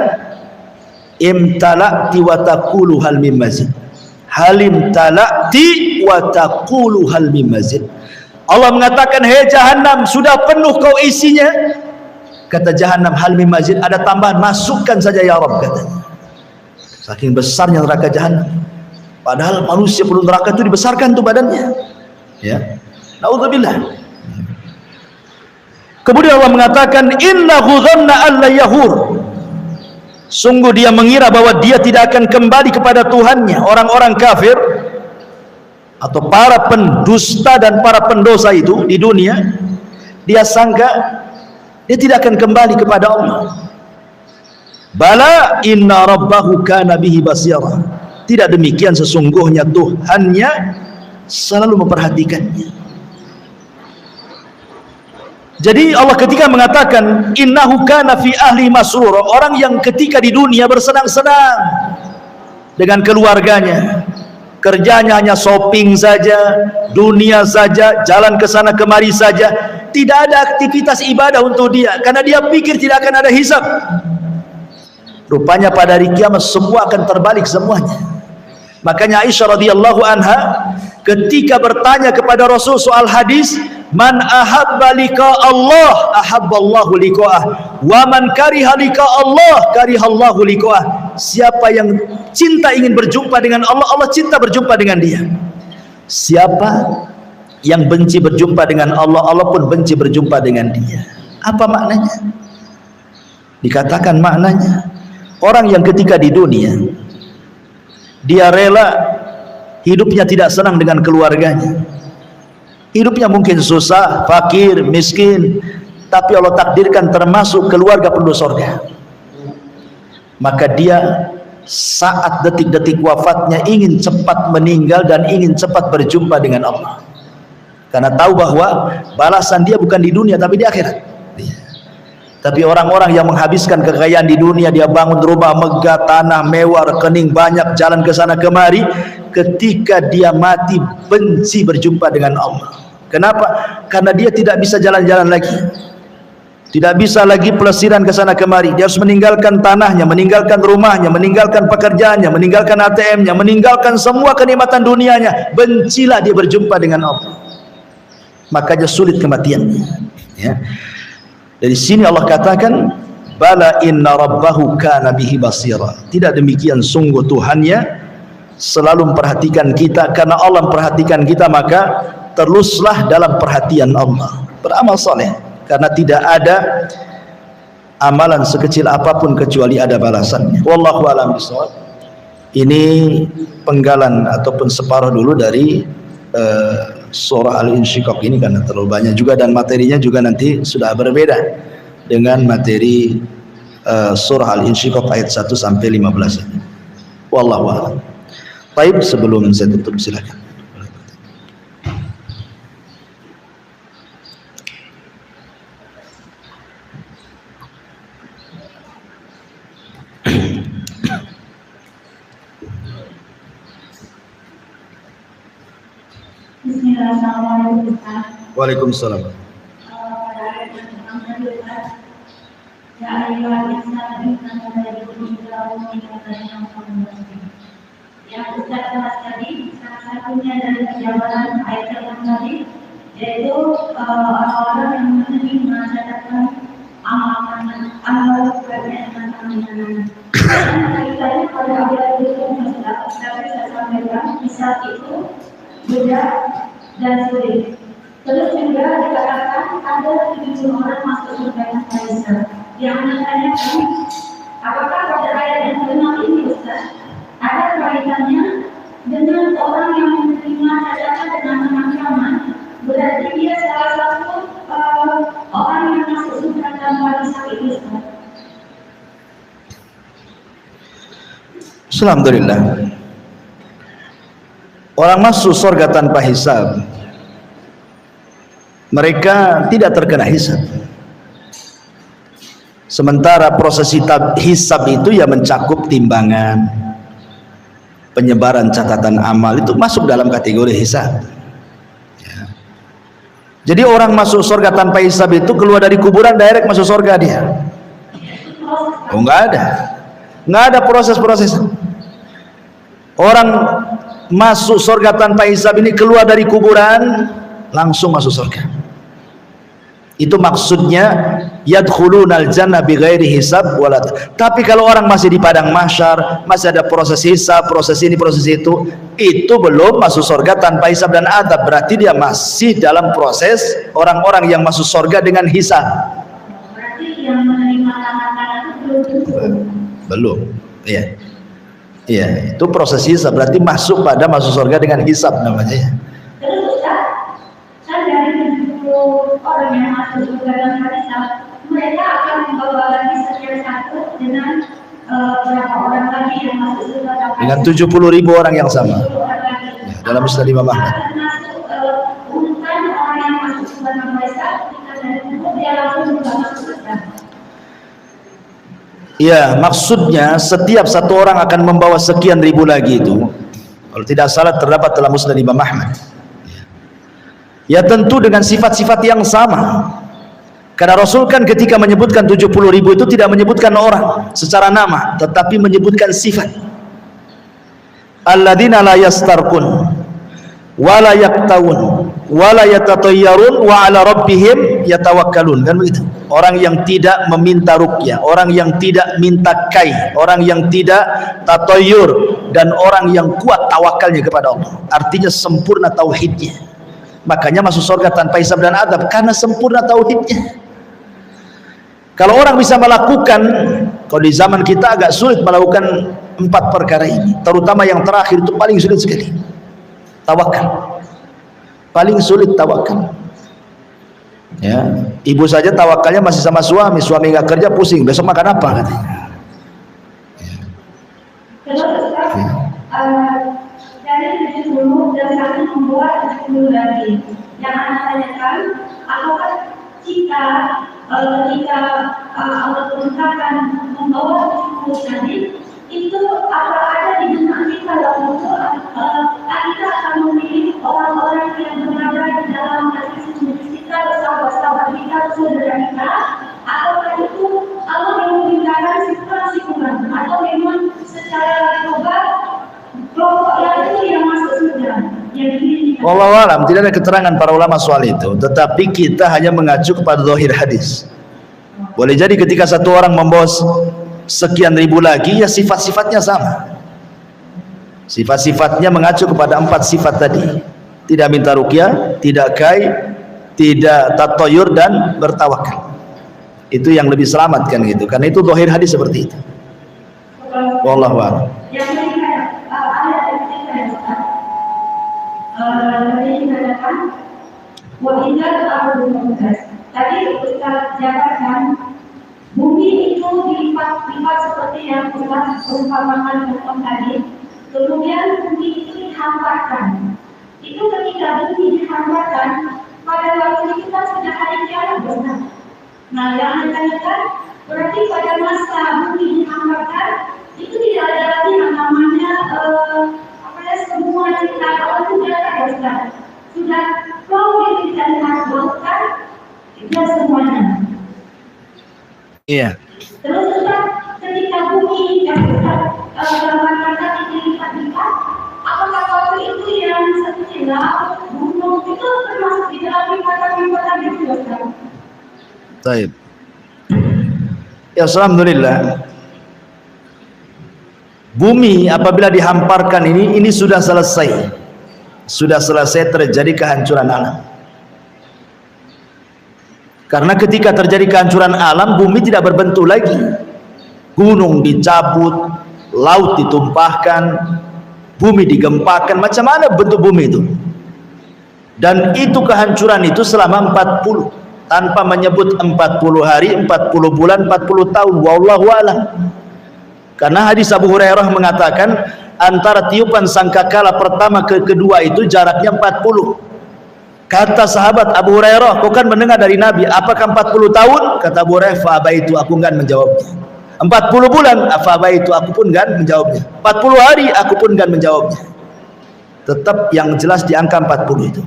imtala'ti wa taqulu hal mim mazid. Halim tala'ti wa taqulu hal mim mazid. Allah mengatakan, hei jahanam, sudah penuh kau isinya. Kata jahanam, hal mim mazid, ada tambahan, masukkan saja ya Rabb, katanya. Saking besarnya neraka jahanam. Padahal manusia penduduk neraka itu dibesarkan tuh badannya, ya. Naudzubillah. Kemudian Allah mengatakan, innahu dhanna an la yahur. Sungguh dia mengira bahwa dia tidak akan kembali kepada Tuhannya. Orang-orang kafir atau para pendusta dan para pendosa itu di dunia, dia sangka dia tidak akan kembali kepada Allah. Bala inna rabbahu kana bihi basira. Tidak demikian, sesungguhnya Tuhannya selalu memperhatikannya. Jadi Allah ketika mengatakan innahu kana fi ahli masrura, orang yang ketika di dunia bersenang-senang dengan keluarganya, kerjanya hanya shopping saja, dunia saja, jalan ke sana kemari saja, tidak ada aktivitas ibadah untuk dia, karena dia pikir tidak akan ada hisab. Rupanya pada hari kiamat semua akan terbalik semuanya. Makanya Aisyah radhiyallahu anha ketika bertanya kepada Rasul soal hadis, man ahabba liqa Allah ahabballahu liqa'ah, wa man kariha liqa Allah karihallahu liqa'ah. Siapa yang cinta ingin berjumpa dengan Allah, Allah cinta berjumpa dengan dia. Siapa yang benci berjumpa dengan Allah, Allah pun benci berjumpa dengan dia. Apa maknanya? Dikatakan maknanya, orang yang ketika di dunia dia rela hidupnya tidak senang dengan keluarganya, hidupnya mungkin susah, fakir, miskin, tapi Allah takdirkan termasuk keluarga penduduk surga, maka dia saat detik-detik wafatnya ingin cepat meninggal dan ingin cepat berjumpa dengan Allah, karena tahu bahwa balasan dia bukan di dunia tapi di akhirat. Tapi orang-orang yang menghabiskan kekayaan di dunia, dia bangun rumah megah, tanah mewah, rekening banyak, jalan ke sana kemari, ketika dia mati benci berjumpa dengan Allah. Kenapa? Karena dia tidak bisa jalan-jalan lagi, tidak bisa lagi pelesiran ke sana kemari. Dia harus meninggalkan tanahnya, meninggalkan rumahnya, meninggalkan pekerjaannya, meninggalkan ATM-nya, meninggalkan semua kenikmatan dunianya. Bencilah dia berjumpa dengan Allah, makanya sulit kematiannya, ya. Dari sini Allah katakan, bala inna rabbahu kana bihi basira. Tidak demikian, sungguh Tuhannya selalu memperhatikan kita. Karena Allah memperhatikan kita, maka teruslah dalam perhatian Allah, beramal saleh, karena tidak ada amalan sekecil apapun kecuali ada balasannya. Wallahu a'lam bishawab. Ini penggalan ataupun separuh dulu dari surah Al-Insyiqaq ini, karena terlalu banyak juga dan materinya juga nanti sudah berbeda dengan materi surah Al-Insyiqaq ayat 1 sampai 15 ini. Wallahu a'lam. Baik, sebelum saya tutup silakan. Bismillahirrahmanirrahim. Waalaikumsalam. Yang Ustaz bahas tadi, salah satunya dari penjabaran ayat yang tadi, yaitu orang-orang yang menerima catatan amal kebaikan dan kaitannya pada ayat itu saya sampaikan, misal itu mudah dan sulit. Terus juga dikatakan ada 7 orang masuk surga tanpa hisab. Yang menanyakan, apakah pada ayat yang kelima ini Ustaz ada kaitannya dengan orang yang menerima catatan dengan penanganan? Berarti dia salah satu orang yang masuk surga tanpa hisab itu Ustaz. Alhamdulillah. Orang masuk surga tanpa hisab, mereka tidak terkena hisab. Sementara proses hisab itu ya mencakup timbangan, penyebaran catatan amal, itu masuk dalam kategori hisab. Ya. Jadi orang masuk surga tanpa hisab itu keluar dari kuburan direct masuk surga dia. Oh, nggak ada proses-proses. Orang masuk surga tanpa hisab ini keluar dari kuburan langsung masuk surga. Itu maksudnya yadkhulunal jannah bighairi hisab wala. Tapi kalau orang masih di padang mahsyar, masih ada proses hisab, proses ini, proses itu belum masuk surga tanpa hisab dan adab. Berarti dia masih dalam proses orang-orang yang masuk surga dengan hisab. Berarti yang menerima tangan itu belum. Iya. Iya, itu proses hisab, berarti masuk surga dengan hisab namanya ya. Terus Ustaz, dari 70 orang yang masuk surga dengan hisab, mereka akan membawa lagi setiap satu dengan berapa orang lagi yang masuk surga dengan 70.000 orang yang sama ya, dalam Musnad Imam Ahmad. Masuk urutan orang yang masuk surga dengan hisab, dia langsung masuk surga. Ya, maksudnya setiap satu orang akan membawa sekian ribu lagi itu. Kalau tidak salah terdapat dalam Musnad Imam Ahmad. Ya tentu dengan sifat-sifat yang sama. Karena Rasul kan ketika menyebutkan 70.000 itu tidak menyebutkan orang secara nama, tetapi menyebutkan sifat. Alladzina la yastarqun wa la yaktawun wa la yatatayyarun wa ala rabbihim yatawakkalun, kan begitu. Orang yang tidak meminta ruqyah, orang yang tidak minta kai, orang yang tidak tatayyur, dan orang yang kuat tawakalnya kepada Allah. Artinya sempurna tauhidnya. Makanya masuk surga tanpa hisab dan adab, karena sempurna tauhidnya. Kalau orang bisa melakukan, kalau di zaman kita agak sulit melakukan 4 perkara ini, terutama yang terakhir itu paling sulit sekali. Tawakal, paling sulit tawakal. Ya, ibu saja tawakalnya masih sama suami nggak kerja pusing, besok makan apa katanya. Dari 70 dan saling membuat 70 lagi. Yang anak tanyakan, apakah jika ketika Allah perintahkan membawa 70 tadi, itu apa ada di benak kita waktu itu kita akan memilih orang-orang yang berada di dalam hati kita, sahabat-sahabat kita, saudara kita, atau itu Allah yang memerintahkan simpulan atau memang secara global kelompok yang itu yang masuk surga. Wallahu alam, tidak ada keterangan para ulama soal itu, tetapi kita hanya mengacu kepada zahir hadis. Boleh jadi ketika satu orang membawa sekian ribu lagi, ya sifat-sifatnya sama. Sifat-sifatnya mengacu kepada 4 sifat tadi. Tidak minta ruqyah, tidak kai, tidak tatoyur, dan bertawakal. Itu yang lebih selamat kan gitu. Karena itu zahir hadis seperti itu. Wallahu a'lam. Tadi Ustaz jabarkan bumi itu dilipat-lipat seperti yang Ustaz perumpamakan tadi. Kemudian bumi itu dihamparkan. Itu ketika bumi dihamparkan, pada waktu itu kan sudah hari kiamat, benar. Nah, yang Anda tanyakan, berarti pada masa bumi dihamparkan itu tidak ada lagi yang namanya semua cerita Allah itu tidak ada, Ustaz. Sudah flow yang tidak diharapkan, itu semuanya. Iya. Terus Ustaz, ketika bumi yang dalam kata dilipat-lipat, apakah waktu itu yang seperti laut, gunung itu termasuk di dalam lipatan-lipatan itu Ustaz? Baik. Ya, alhamdulillah. Bumi apabila dihamparkan ini sudah selesai. Sudah selesai terjadi kehancuran alam. Karena ketika terjadi kehancuran alam, bumi tidak berbentuk lagi. Gunung dicabut, laut ditumpahkan, bumi digempakan. Macam mana bentuk bumi itu? Dan itu kehancuran itu selama 40, tanpa menyebut 40 hari, 40 bulan, 40 tahun. Wallahu a'lam. Karena hadis Abu Hurairah mengatakan antara tiupan sangkakala pertama ke kedua itu jaraknya 40. Kata sahabat Abu Hurairah, kau kan mendengar dari Nabi, apakah 40 tahun? Kata Abu Hurairah, fa'abaitu, aku enggak menjawabnya. 40 bulan, fa'abaitu, aku pun enggak menjawabnya. 40 hari, aku pun enggak menjawabnya. Tetap yang jelas di angka 40 itu.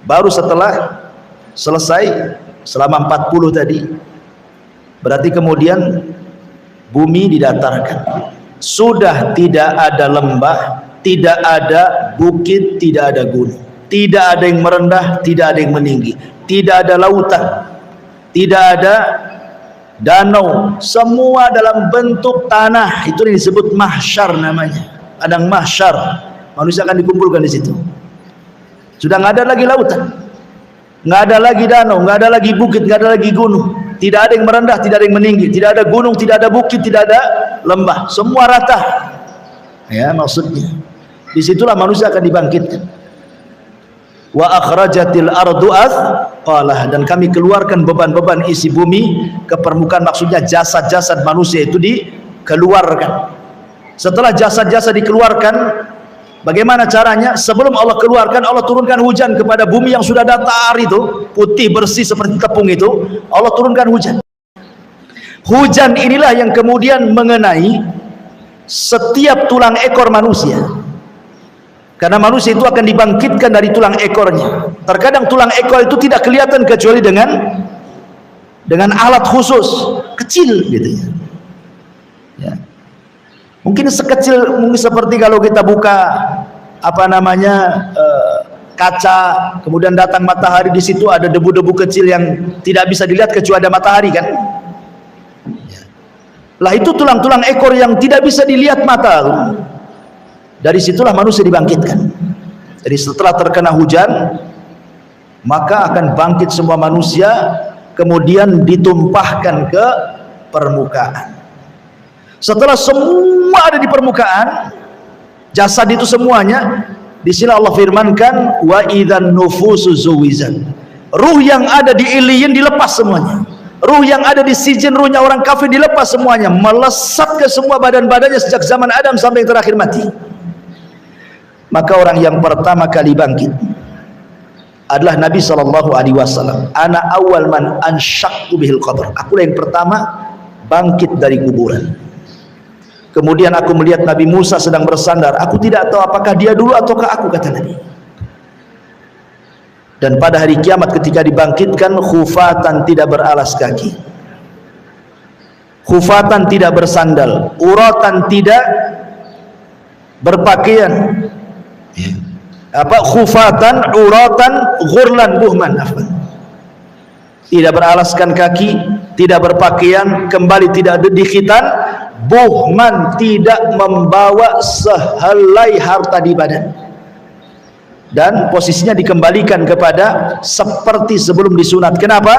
Baru setelah selesai selama 40 tadi, berarti kemudian bumi didatarkan. Sudah tidak ada lembah, tidak ada bukit, tidak ada gunung. Tidak ada yang merendah, tidak ada yang meninggi. Tidak ada lautan, tidak ada danau. Semua dalam bentuk tanah. Itu yang disebut mahsyar namanya. Padang mahsyar. Manusia akan dikumpulkan di situ. Sudah nggak ada lagi lautan, nggak ada lagi danau, nggak ada lagi bukit, nggak ada lagi gunung. Tidak ada yang merendah, tidak ada yang meninggi. Tidak ada gunung, tidak ada bukit, tidak ada lembah. Semua rata. Ya, maksudnya disitulah manusia akan dibangkitkan. Wa akhrajatil ardu athqalah, dan kami keluarkan beban-beban isi bumi ke permukaan, maksudnya jasad-jasad manusia itu dikeluarkan. Setelah jasad-jasad dikeluarkan, bagaimana caranya? Sebelum Allah keluarkan, Allah turunkan hujan kepada bumi yang sudah datar itu, putih bersih seperti tepung itu. Allah turunkan hujan. Hujan inilah yang kemudian mengenai setiap tulang ekor manusia. Karena manusia itu akan dibangkitkan dari tulang ekornya. Terkadang tulang ekor itu tidak kelihatan kecuali dengan alat khusus, kecil gitu ya. Ya. Mungkin seperti kalau kita buka kaca, kemudian datang matahari, di situ ada debu-debu kecil yang tidak bisa dilihat kecuali ada matahari kan. Ya. Lah itu tulang-tulang ekor yang tidak bisa dilihat mata. Dari situlah manusia dibangkitkan. Jadi setelah terkena hujan, maka akan bangkit semua manusia, kemudian ditumpahkan ke permukaan. Setelah semua ada di permukaan, jasad itu semuanya, di sini Allah firmankan, wa idzan nufusu zuwizat. Ruh yang ada di iliyin dilepas semuanya. Ruh yang ada di sijin, ruhnya orang kafir dilepas semuanya, melesat ke semua badan-badannya sejak zaman Adam sampai yang terakhir mati. Maka orang yang pertama kali bangkit adalah Nabi SAW. Ana awal man anshaqqu bihil qabr. Aku yang pertama bangkit dari kuburan. Kemudian aku melihat Nabi Musa sedang bersandar. Aku tidak tahu apakah dia dulu ataukah aku, kata Nabi. Dan pada hari kiamat ketika dibangkitkan, khufatan, tidak beralas kaki, khufatan, tidak bersandal, uratan, tidak berpakaian. Khufatan, uratan, ghurlan, buhman, tidak beralaskan kaki, tidak berpakaian, kembali tidak ada di khitan, buhman, tidak membawa sehelai harta di badan, dan posisinya dikembalikan kepada seperti sebelum disunat. Kenapa?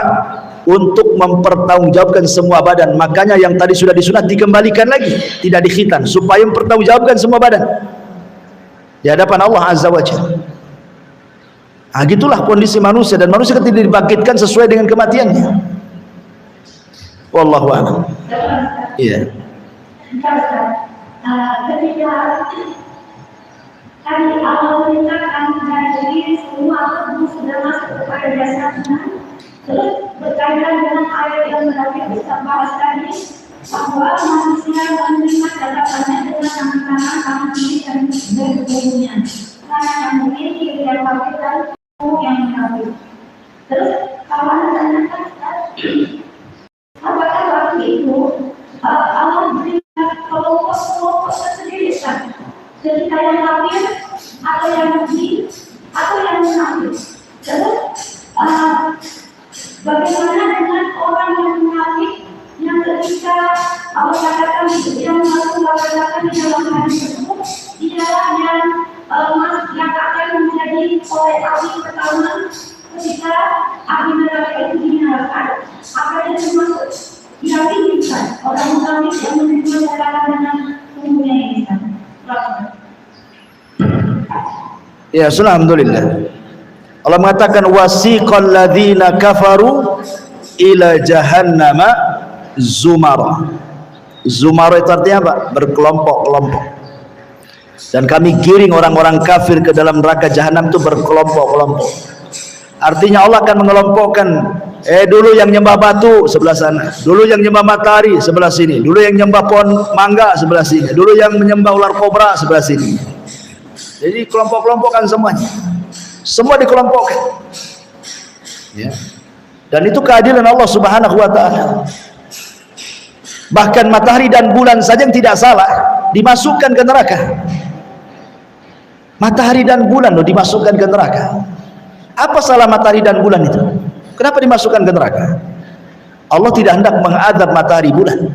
Untuk mempertanggungjawabkan semua badan. Makanya yang tadi sudah disunat dikembalikan lagi, tidak di khitan, supaya mempertanggungjawabkan semua badan di hadapan Allah Azza wa Jalla. Nah, gitulah kondisi manusia, dan manusia ketika dibangkitkan sesuai dengan kematiannya. Wallahu a'lam. Iya. Ketika tadi Allah menyatakan dari semua tubuh sudah masuk kepada jasadnya, terus berkaitan dengan ayat yang terakhir kita bahas tadi, bahwa manusia menerima catatannya dengan tangan kanan, tangan kiri, dan tubuhnya. Karena yang memiliki yang kafir dan tubuh yang kafir. Terus kalau anda tanyakan, apakah waktu itu Allah berikan kelompok-kelompok tersendiri kan. Jadi yang kafir atau yang mukmin atau yang munafik. Terus bagaimana dengan orang yang munafik yang ketika Allah katakan yang Rasulullah katakan di dalam hadis tersebut ialah yang akan menjadi oleh api pertama ketika api neraka itu dinyalakan akan termasuk diyakinkan orang munafik yang menerima neraka dengan umumnya ini. Ya, alhamdulillah. Allah mengatakan wasiqal ladzina kafaru ila jahannama zumara. Zumara itu artinya apa? Berkelompok-kelompok. Dan kami giring orang-orang kafir ke dalam neraka jahanam itu berkelompok-kelompok. Artinya Allah akan mengelompokkan, dulu yang nyembah batu sebelah sana, dulu yang nyembah matahari sebelah sini, dulu yang nyembah pohon mangga sebelah sini, dulu yang menyembah ular kobra sebelah sini. Jadi kelompok-kelompokan semuanya. Semua dikelompokkan. Ya. Dan itu keadilan Allah Subhanahu wa taala. Bahkan matahari dan bulan saja yang tidak salah dimasukkan ke neraka. Matahari dan bulan loh dimasukkan ke neraka. Apa salah matahari dan bulan itu? Kenapa dimasukkan ke neraka? Allah tidak hendak mengadab matahari bulan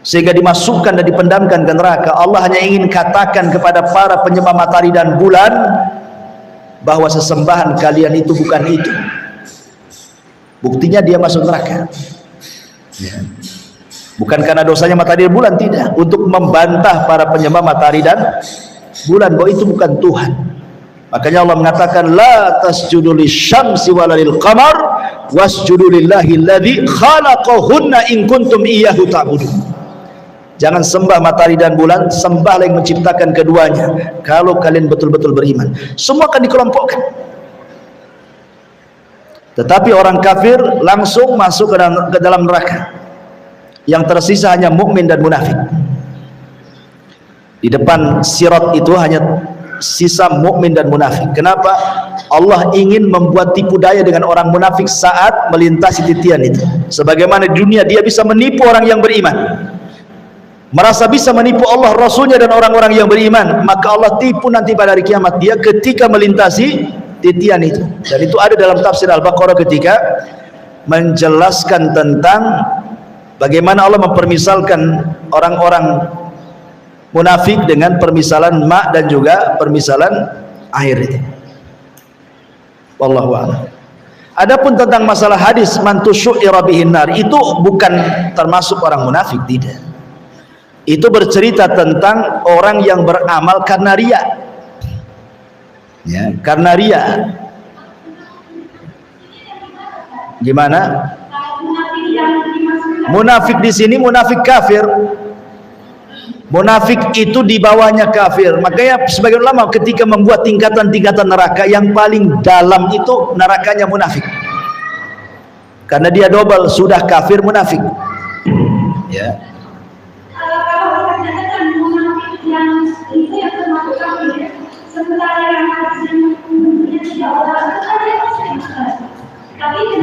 sehingga dimasukkan dan dipendamkan ke neraka. Allah hanya ingin katakan kepada para penyembah matahari dan bulan bahwa sesembahan kalian itu bukan itu. Buktinya dia masuk neraka. Ya. Bukan karena dosanya matahari dan bulan, tidak. Untuk membantah para penyembah matahari dan bulan bahwa itu bukan Tuhan. Makanya Allah mengatakan la tasjudu lisyamsi wala lil qamar wasjudu lillahi alladzi khalaqahunna in kuntum iyyahu ta'budun. Jangan sembah matahari dan bulan, sembahlah yang menciptakan keduanya kalau kalian betul-betul beriman. Semua akan dikelompokkan. Tetapi orang kafir langsung masuk ke dalam neraka. Yang tersisa hanya mukmin dan munafik. Di depan sirat itu hanya sisa mukmin dan munafik. Kenapa? Allah ingin membuat tipu daya dengan orang munafik saat melintasi titian itu. Sebagaimana di dunia dia bisa menipu orang yang beriman, merasa bisa menipu Allah, Rasulnya dan orang-orang yang beriman, maka Allah tipu nanti pada hari kiamat dia ketika melintasi titian itu. Dan itu ada dalam tafsir Al-Baqarah ketika menjelaskan tentang bagaimana Allah mempermisalkan orang-orang munafik dengan permisalan ma dan juga permisalan air itu. Wallahu a'lam. Adapun tentang masalah hadis man tusyira bihin nar, itu bukan termasuk orang munafik, tidak. Itu bercerita tentang orang yang beramal karena riya. Ya, karena riya. Gimana? Munafik di sini munafik kafir. Munafik itu di bawahnya kafir. Makanya sebagian ulama ketika membuat tingkatan-tingkatan neraka, yang paling dalam itu nerakanya munafik. Karena dia double, sudah kafir munafik. Ya.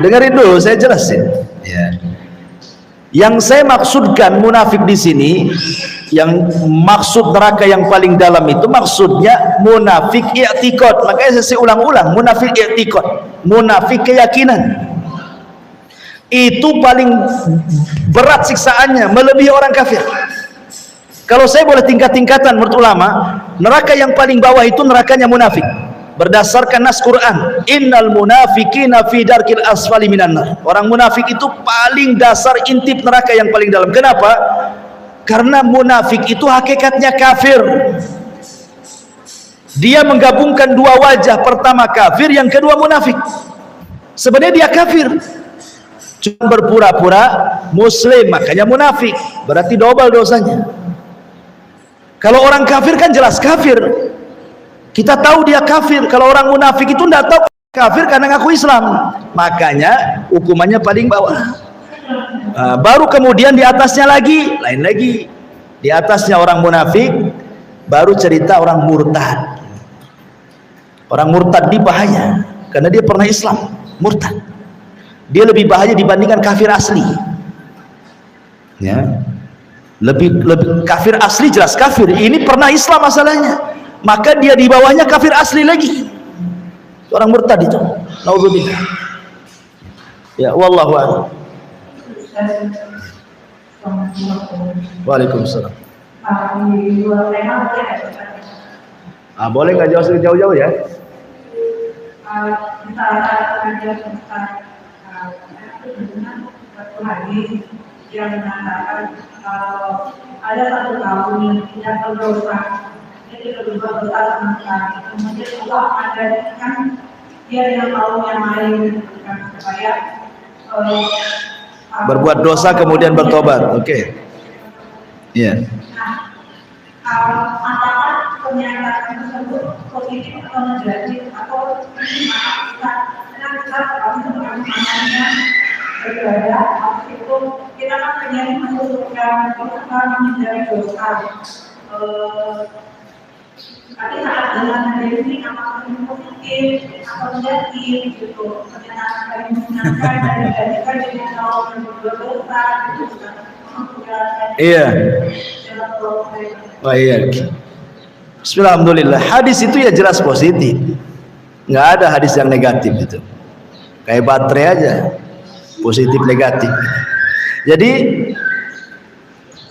Dengerin dulu, saya jelasin. Ya. Yang saya maksudkan munafik di sini, yang maksud neraka yang paling dalam itu maksudnya munafik i'tiqad. Makanya saya ulang-ulang, munafik i'tiqad, munafik keyakinan. Itu paling berat siksaannya, melebihi orang kafir. Kalau saya boleh tingkat-tingkatan menurut ulama, neraka yang paling bawah itu nerakanya munafik. Berdasarkan nas Quran, innal munafiqina fi darkil asfali minan nar. Orang munafik itu paling dasar, intip neraka yang paling dalam. Kenapa? Karena munafik itu hakikatnya kafir. Dia menggabungkan dua wajah, pertama kafir, yang kedua munafik. Sebenarnya dia kafir, cuma berpura-pura muslim, makanya munafik. Berarti double dosanya. Kalau orang kafir kan jelas kafir, kita tahu dia kafir. Kalau orang munafik itu tidak tahu kafir karena ngaku Islam, makanya hukumannya paling bawah. Baru kemudian di atasnya lagi, lain lagi. Di atasnya orang munafik, baru cerita orang murtad. Orang murtad di bahaya karena dia pernah Islam, murtad. Dia lebih bahaya dibandingkan kafir asli. Ya, lebih kafir asli jelas kafir. Ini pernah Islam masalahnya, maka dia di bawahnya kafir asli lagi. Orang murtad itu. Naudzubillah. Ya, wallahu a'lam. Waalaikumsalam. Boleh nggak jauh-jauh ya? Kita yang mengatakan ada satu kaum yang tidak berdosa, jadi berbuat dosa sama sekali. Kemudian Allah mengajarkan dia dengan kaum yang lain supaya berbuat dosa kemudian bertobat. Oke. Iya. Apakah pernyataan tersebut positif atau negatif atau kita kalau sebenarnya beribadah itu kita kan terjadi mengusulkan kita menjadi dosa. Tapi saat dalam hari ini apakah ini positif atau negatif gitu, pernyataan dari menyenangkan dan dijadikan dengan kalau berbuat dosa itu juga. Iya. Oh iya. Bismillahirrahmanirrahim. Hadis itu ya jelas positif. Nggak ada hadis yang negatif itu. Kayak baterai aja. Positif negatif. Jadi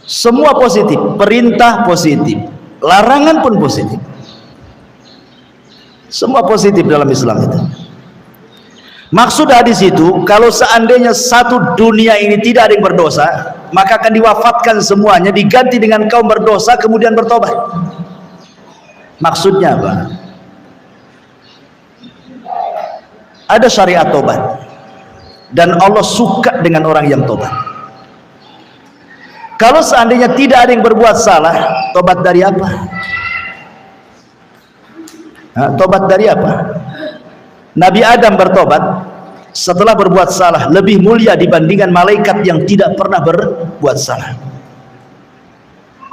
semua positif, perintah positif, larangan pun positif. Semua positif dalam Islam itu. Maksud hadis itu, kalau seandainya satu dunia ini tidak ada yang berdosa, maka akan diwafatkan semuanya, diganti dengan kaum berdosa kemudian bertobat. Maksudnya apa? Ada syariat tobat, dan Allah suka dengan orang yang tobat. Kalau seandainya tidak ada yang berbuat salah, tobat dari apa? Tobat dari apa? Nabi Adam bertobat setelah berbuat salah, lebih mulia dibandingkan malaikat yang tidak pernah berbuat salah.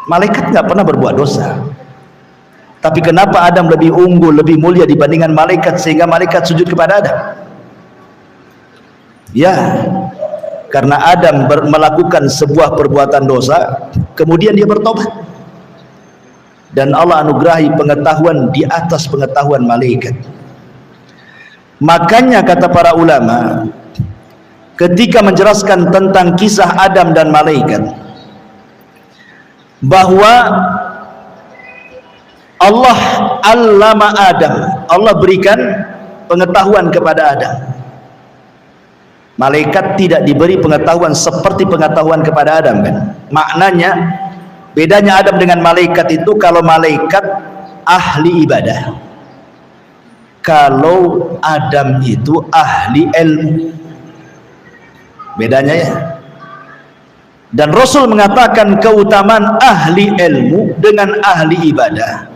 Malaikat nggak pernah berbuat dosa, tapi kenapa Adam lebih unggul, lebih mulia dibandingkan malaikat sehingga malaikat sujud kepada Adam? Ya, karena Adam melakukan sebuah perbuatan dosa, kemudian dia bertobat, dan Allah anugerahi pengetahuan di atas pengetahuan malaikat. Makanya kata para ulama ketika menjelaskan tentang kisah Adam dan malaikat, bahwa Allah allama Adam, Allah berikan pengetahuan kepada Adam. Malaikat tidak diberi pengetahuan seperti pengetahuan kepada Adam kan. Maknanya bedanya Adam dengan malaikat itu, kalau malaikat ahli ibadah, kalau Adam itu ahli ilmu. Bedanya ya. Dan Rasul mengatakan keutamaan ahli ilmu dengan ahli ibadah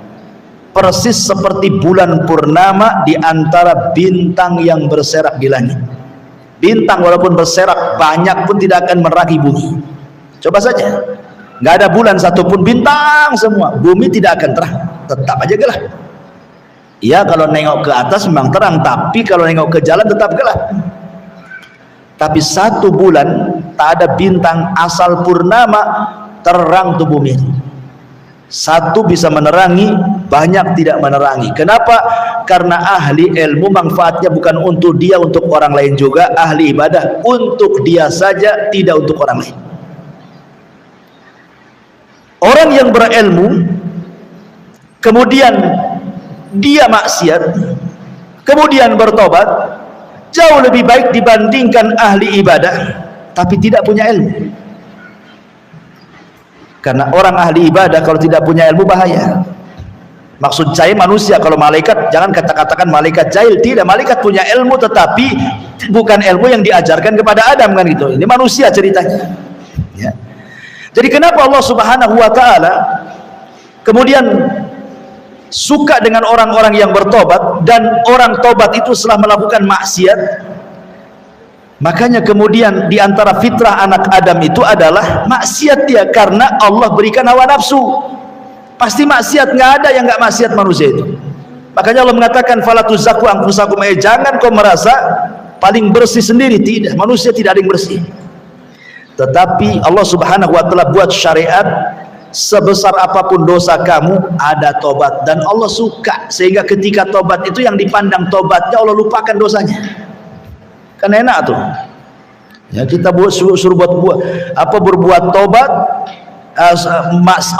persis seperti bulan purnama di antara bintang yang berserak di langit. Bintang walaupun berserak banyak pun tidak akan menerangi bumi. Coba saja, nggak ada bulan satupun, bintang semua, bumi tidak akan terang, tetap aja gelap. Ya, kalau nengok ke atas memang terang, tapi kalau nengok ke jalan tetap gelap. Tapi satu bulan tak ada bintang, asal purnama terang tuh bumi. Satu bisa menerangi, banyak tidak menerangi. Kenapa? Karena ahli ilmu manfaatnya bukan untuk dia, untuk orang lain juga. Ahli ibadah untuk dia saja, tidak untuk orang lain. Orang yang berilmu kemudian dia maksiat kemudian bertobat, jauh lebih baik dibandingkan ahli ibadah tapi tidak punya ilmu. Karena orang ahli ibadah kalau tidak punya ilmu bahaya. Maksud saya manusia, kalau malaikat jangan katakan malaikat jahil, tidak, malaikat punya ilmu tetapi bukan ilmu yang diajarkan kepada Adam kan gitu. Ini manusia ceritanya ya. Jadi kenapa Allah Subhanahu wa taala kemudian suka dengan orang-orang yang bertobat, dan orang tobat itu setelah melakukan maksiat? Makanya kemudian diantara fitrah anak Adam itu adalah maksiat dia, karena Allah berikan hawa nafsu. Pasti maksiat, nggak ada yang nggak maksiat manusia itu. Makanya Allah mengatakan fala tuzakku anfusakum, jangan kau merasa paling bersih sendiri, tidak, manusia tidak ada yang bersih. Tetapi Allah Subhanahu wa taala buat syariat, sebesar apapun dosa kamu ada tobat, dan Allah suka sehingga ketika tobat itu yang dipandang tobatnya, Allah lupakan dosanya. Kan enak tuh. Ya, kita suruh berbuat tobat,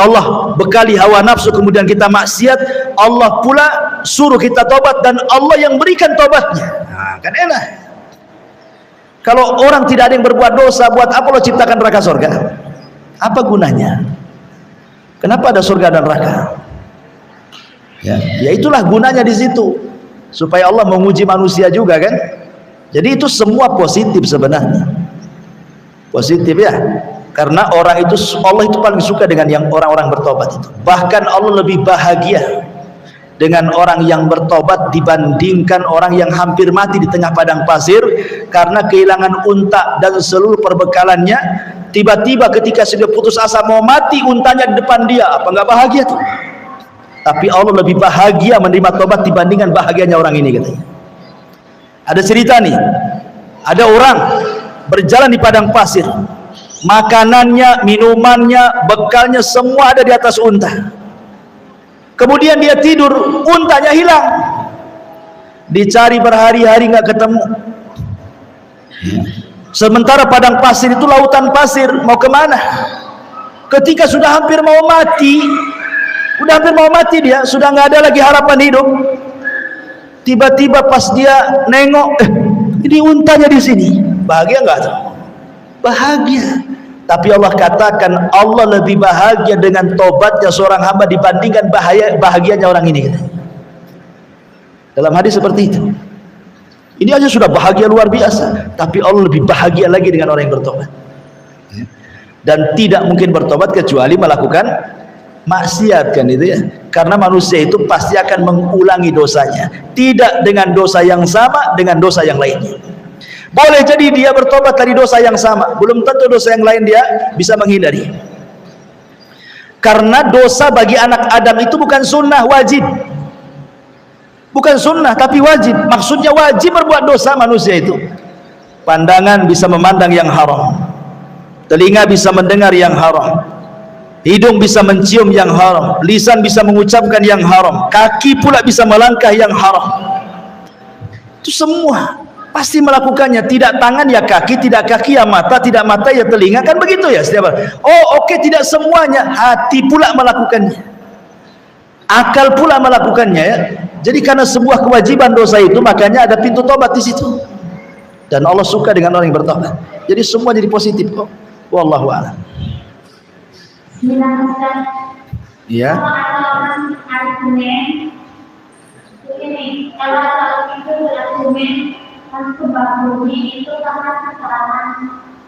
Allah bekali hawa nafsu, kemudian kita maksiat, Allah pula suruh kita tobat dan Allah yang berikan tobatnya. Nah, kan enak. Kalau orang tidak ada yang berbuat dosa, buat apa Allah ciptakan neraka surga? Apa gunanya? Kenapa ada surga dan neraka? Ya itulah gunanya di situ, supaya Allah menguji manusia juga kan. Jadi itu semua positif sebenarnya, positif ya. Karena orang itu, Allah itu paling suka dengan yang orang-orang bertobat itu. Bahkan Allah lebih bahagia dengan orang yang bertobat dibandingkan orang yang hampir mati di tengah padang pasir karena kehilangan unta dan seluruh perbekalannya. Tiba-tiba ketika sudah putus asa mau mati, untanya di depan dia, apa nggak bahagia tuh? Tapi Allah lebih bahagia menerima tobat dibandingkan bahagianya orang ini katanya. Ada cerita nih, ada orang berjalan di padang pasir, makanannya, minumannya, bekalnya semua ada di atas unta. Kemudian dia tidur, untanya hilang. Dicari berhari-hari nggak ketemu. Sementara padang pasir itu lautan pasir, mau kemana? Ketika sudah hampir mau mati, dia sudah nggak ada lagi harapan hidup. Tiba-tiba pas dia nengok, ini untanya di sini. Bahagia nggak tuh? Bahagia. Tapi Allah katakan Allah lebih bahagia dengan tobatnya seorang hamba dibandingkan bahagianya orang ini. Dalam hadis seperti itu. Ini aja sudah bahagia luar biasa, tapi Allah lebih bahagia lagi dengan orang yang bertobat. Dan tidak mungkin bertobat kecuali melakukan maksiat kan itu ya. Karena manusia itu pasti akan mengulangi dosanya, tidak dengan dosa yang sama, dengan dosa yang lainnya. Boleh jadi dia bertobat dari dosa yang sama, belum tentu dosa yang lain dia bisa menghindari. Karena dosa bagi anak Adam itu bukan sunnah, wajib. Bukan sunnah tapi wajib. Maksudnya wajib berbuat dosa manusia itu. Pandangan bisa memandang yang haram, telinga bisa mendengar yang haram, hidung bisa mencium yang haram, lisan bisa mengucapkan yang haram, kaki pula bisa melangkah yang haram. Itu semua pasti melakukannya. Tidak tangan ya kaki, tidak kaki ya mata, tidak mata ya telinga, kan begitu ya setiap hari. Oh oke, tidak semuanya, hati pula melakukannya, akal pula melakukannya ya. Jadi karena sebuah kewajiban dosa itu, makanya ada pintu tobat di situ. Dan Allah suka dengan orang yang bertobat. Jadi semua jadi positif kok. Wallahu a'lam. Iya. Kalau ada orang argumen, begini, kalau itu argumen kan kebabuni itu karena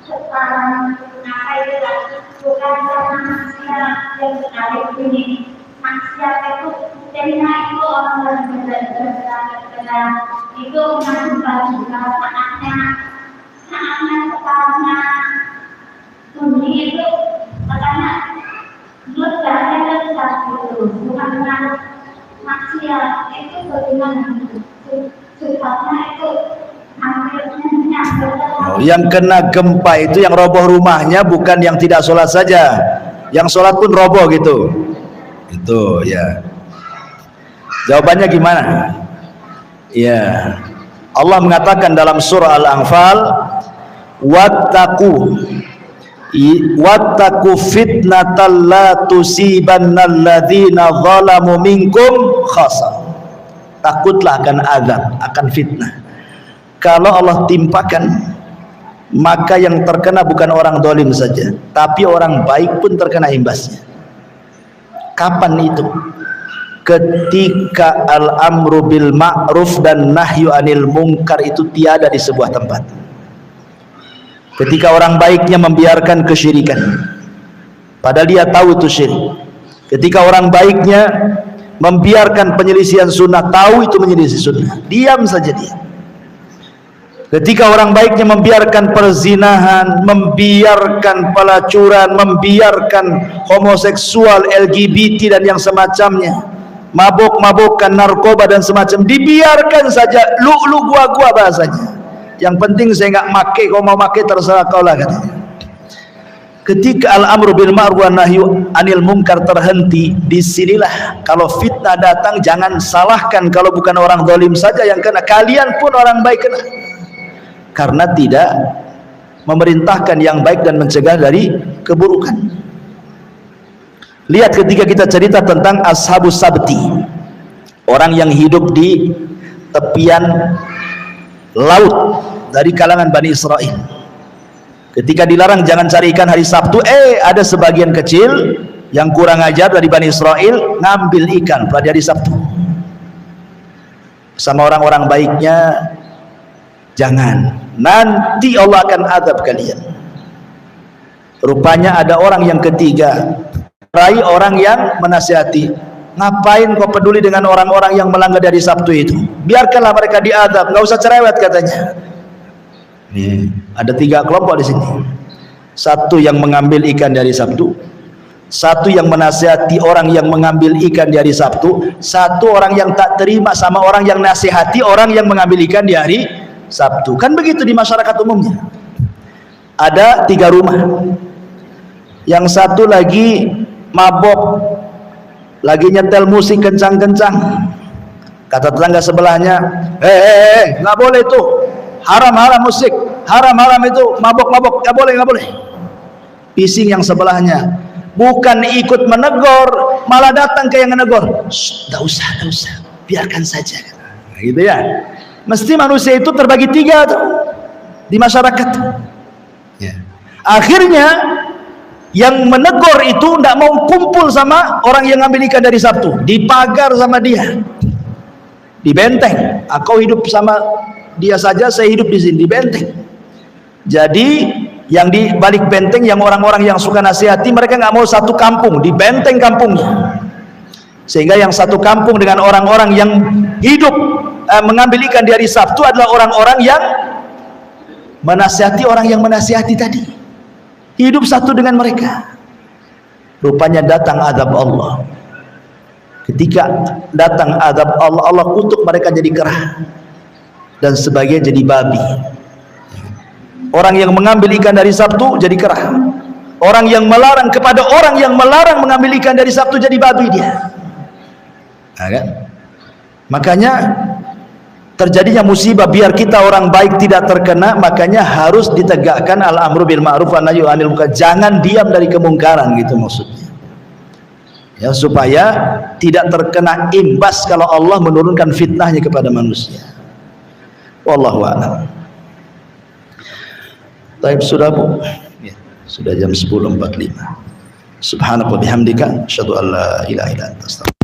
sekarang apa itu lagi, bukan karena manusia yang menarik ini. Manusia itu terima itu orang yang berbeda itu mengajukan juga saatnya sekarangnya bunyi itu makanya mudahnya kan satu bukan maksiat itu bagaimana sifatnya itu hampirnya yang kena gempa itu yang roboh rumahnya, bukan yang tidak sholat saja, yang sholat pun roboh gitu. Itu ya. Jawabannya gimana? Ya. Allah mengatakan dalam surah Al-Anfal, wattaqu fitnatal la tusibannal ladzina zalamu minkum khassa. Takutlah akan azab, akan fitnah. Kalau Allah timpakan, maka yang terkena bukan orang zalim saja, tapi orang baik pun terkena imbasnya. Kapan itu? Ketika al-amru bil ma'ruf dan nahyu anil munkar itu tiada di sebuah tempat. Ketika orang baiknya membiarkan kesyirikan, padahal dia tahu itu syirik. Ketika orang baiknya membiarkan penyelisihan sunnah, tahu itu menyelisih sunnah, diam saja dia. Ketika orang baiknya membiarkan perzinahan, membiarkan pelacuran, membiarkan homoseksual, LGBT dan yang semacamnya, mabuk-mabukan, narkoba dan semacam, dibiarkan saja, lu gua bahasanya. Yang penting saya nggak make, kau mau make terserah kau lah katanya. ketika al-amru bil ma'ruf wa nahyu anil munkar terhenti, disinilah kalau fitnah datang jangan salahkan kalau bukan orang zalim saja yang kena, kalian pun orang baik kena, karena tidak memerintahkan yang baik dan mencegah dari keburukan. Lihat ketika kita cerita tentang ashabus sabti, orang yang hidup di tepian laut dari kalangan Bani Israel, ketika dilarang jangan cari ikan hari Sabtu, ada sebagian kecil yang kurang ajar dari Bani Israel ngambil ikan pada hari Sabtu. Sama orang-orang baiknya, jangan, nanti Allah akan azab kalian. Rupanya ada orang yang ketiga, rai orang yang menasihati, ngapain kau peduli dengan orang-orang yang melanggar dari Sabtu itu, biarkanlah mereka diazab, nggak usah cerewet katanya. Nih, ada 3 kelompok di sini. Satu yang mengambil ikan dari Sabtu, satu yang menasihati orang yang mengambil ikan di hari Sabtu, satu orang yang tak terima sama orang yang nasihati orang yang mengambil ikan di hari Sabtu. Kan begitu di masyarakat umumnya. Ada 3 rumah. Yang satu lagi mabok, lagi nyetel musik kencang-kencang. Kata tetangga sebelahnya, nggak boleh tuh, haram musik, haram itu, mabok, nggak boleh. Pising yang sebelahnya, bukan ikut menegur, malah datang ke yang menegur. Nggak usah, biarkan saja. Nah, gitu ya. Mesti manusia itu terbagi 3 tuh di masyarakat. Ya. Akhirnya yang menegur itu tidak mau kumpul sama orang yang ngambil ikan dari Sabtu, dipagar sama dia, di benteng. Kau hidup sama dia saja, saya hidup di sini, di benteng. Jadi yang di balik benteng, yang orang-orang yang suka nasihati, mereka nggak mau satu kampung, di benteng kampungnya. Sehingga yang satu kampung dengan orang-orang yang hidup mengambil ikan di hari Sabtu adalah orang-orang yang menasihati orang yang menasihati tadi, hidup satu dengan mereka. Rupanya datang azab Allah. Ketika datang azab Allah, Allah kutuk mereka jadi kerah, dan sebagian jadi babi. Orang yang mengambil ikan dari Sabtu jadi kerah, orang yang melarang kepada orang yang melarang mengambil ikan dari Sabtu jadi babi dia. Nah, kan? Makanya terjadinya musibah, biar kita orang baik tidak terkena, makanya harus ditegakkan al-amru bil ma'ruf wa nahyu anil munkar. Jangan diam dari kemungkaran, gitu maksudnya. Ya, supaya tidak terkena imbas kalau Allah menurunkan fitnahnya kepada manusia. Wallahu a'lam. Baik, sudah Bu? Ya, sudah jam 10.45. Subhanallah bihamdika, asyhadu an la ilaha illa anta, astaghfiruka.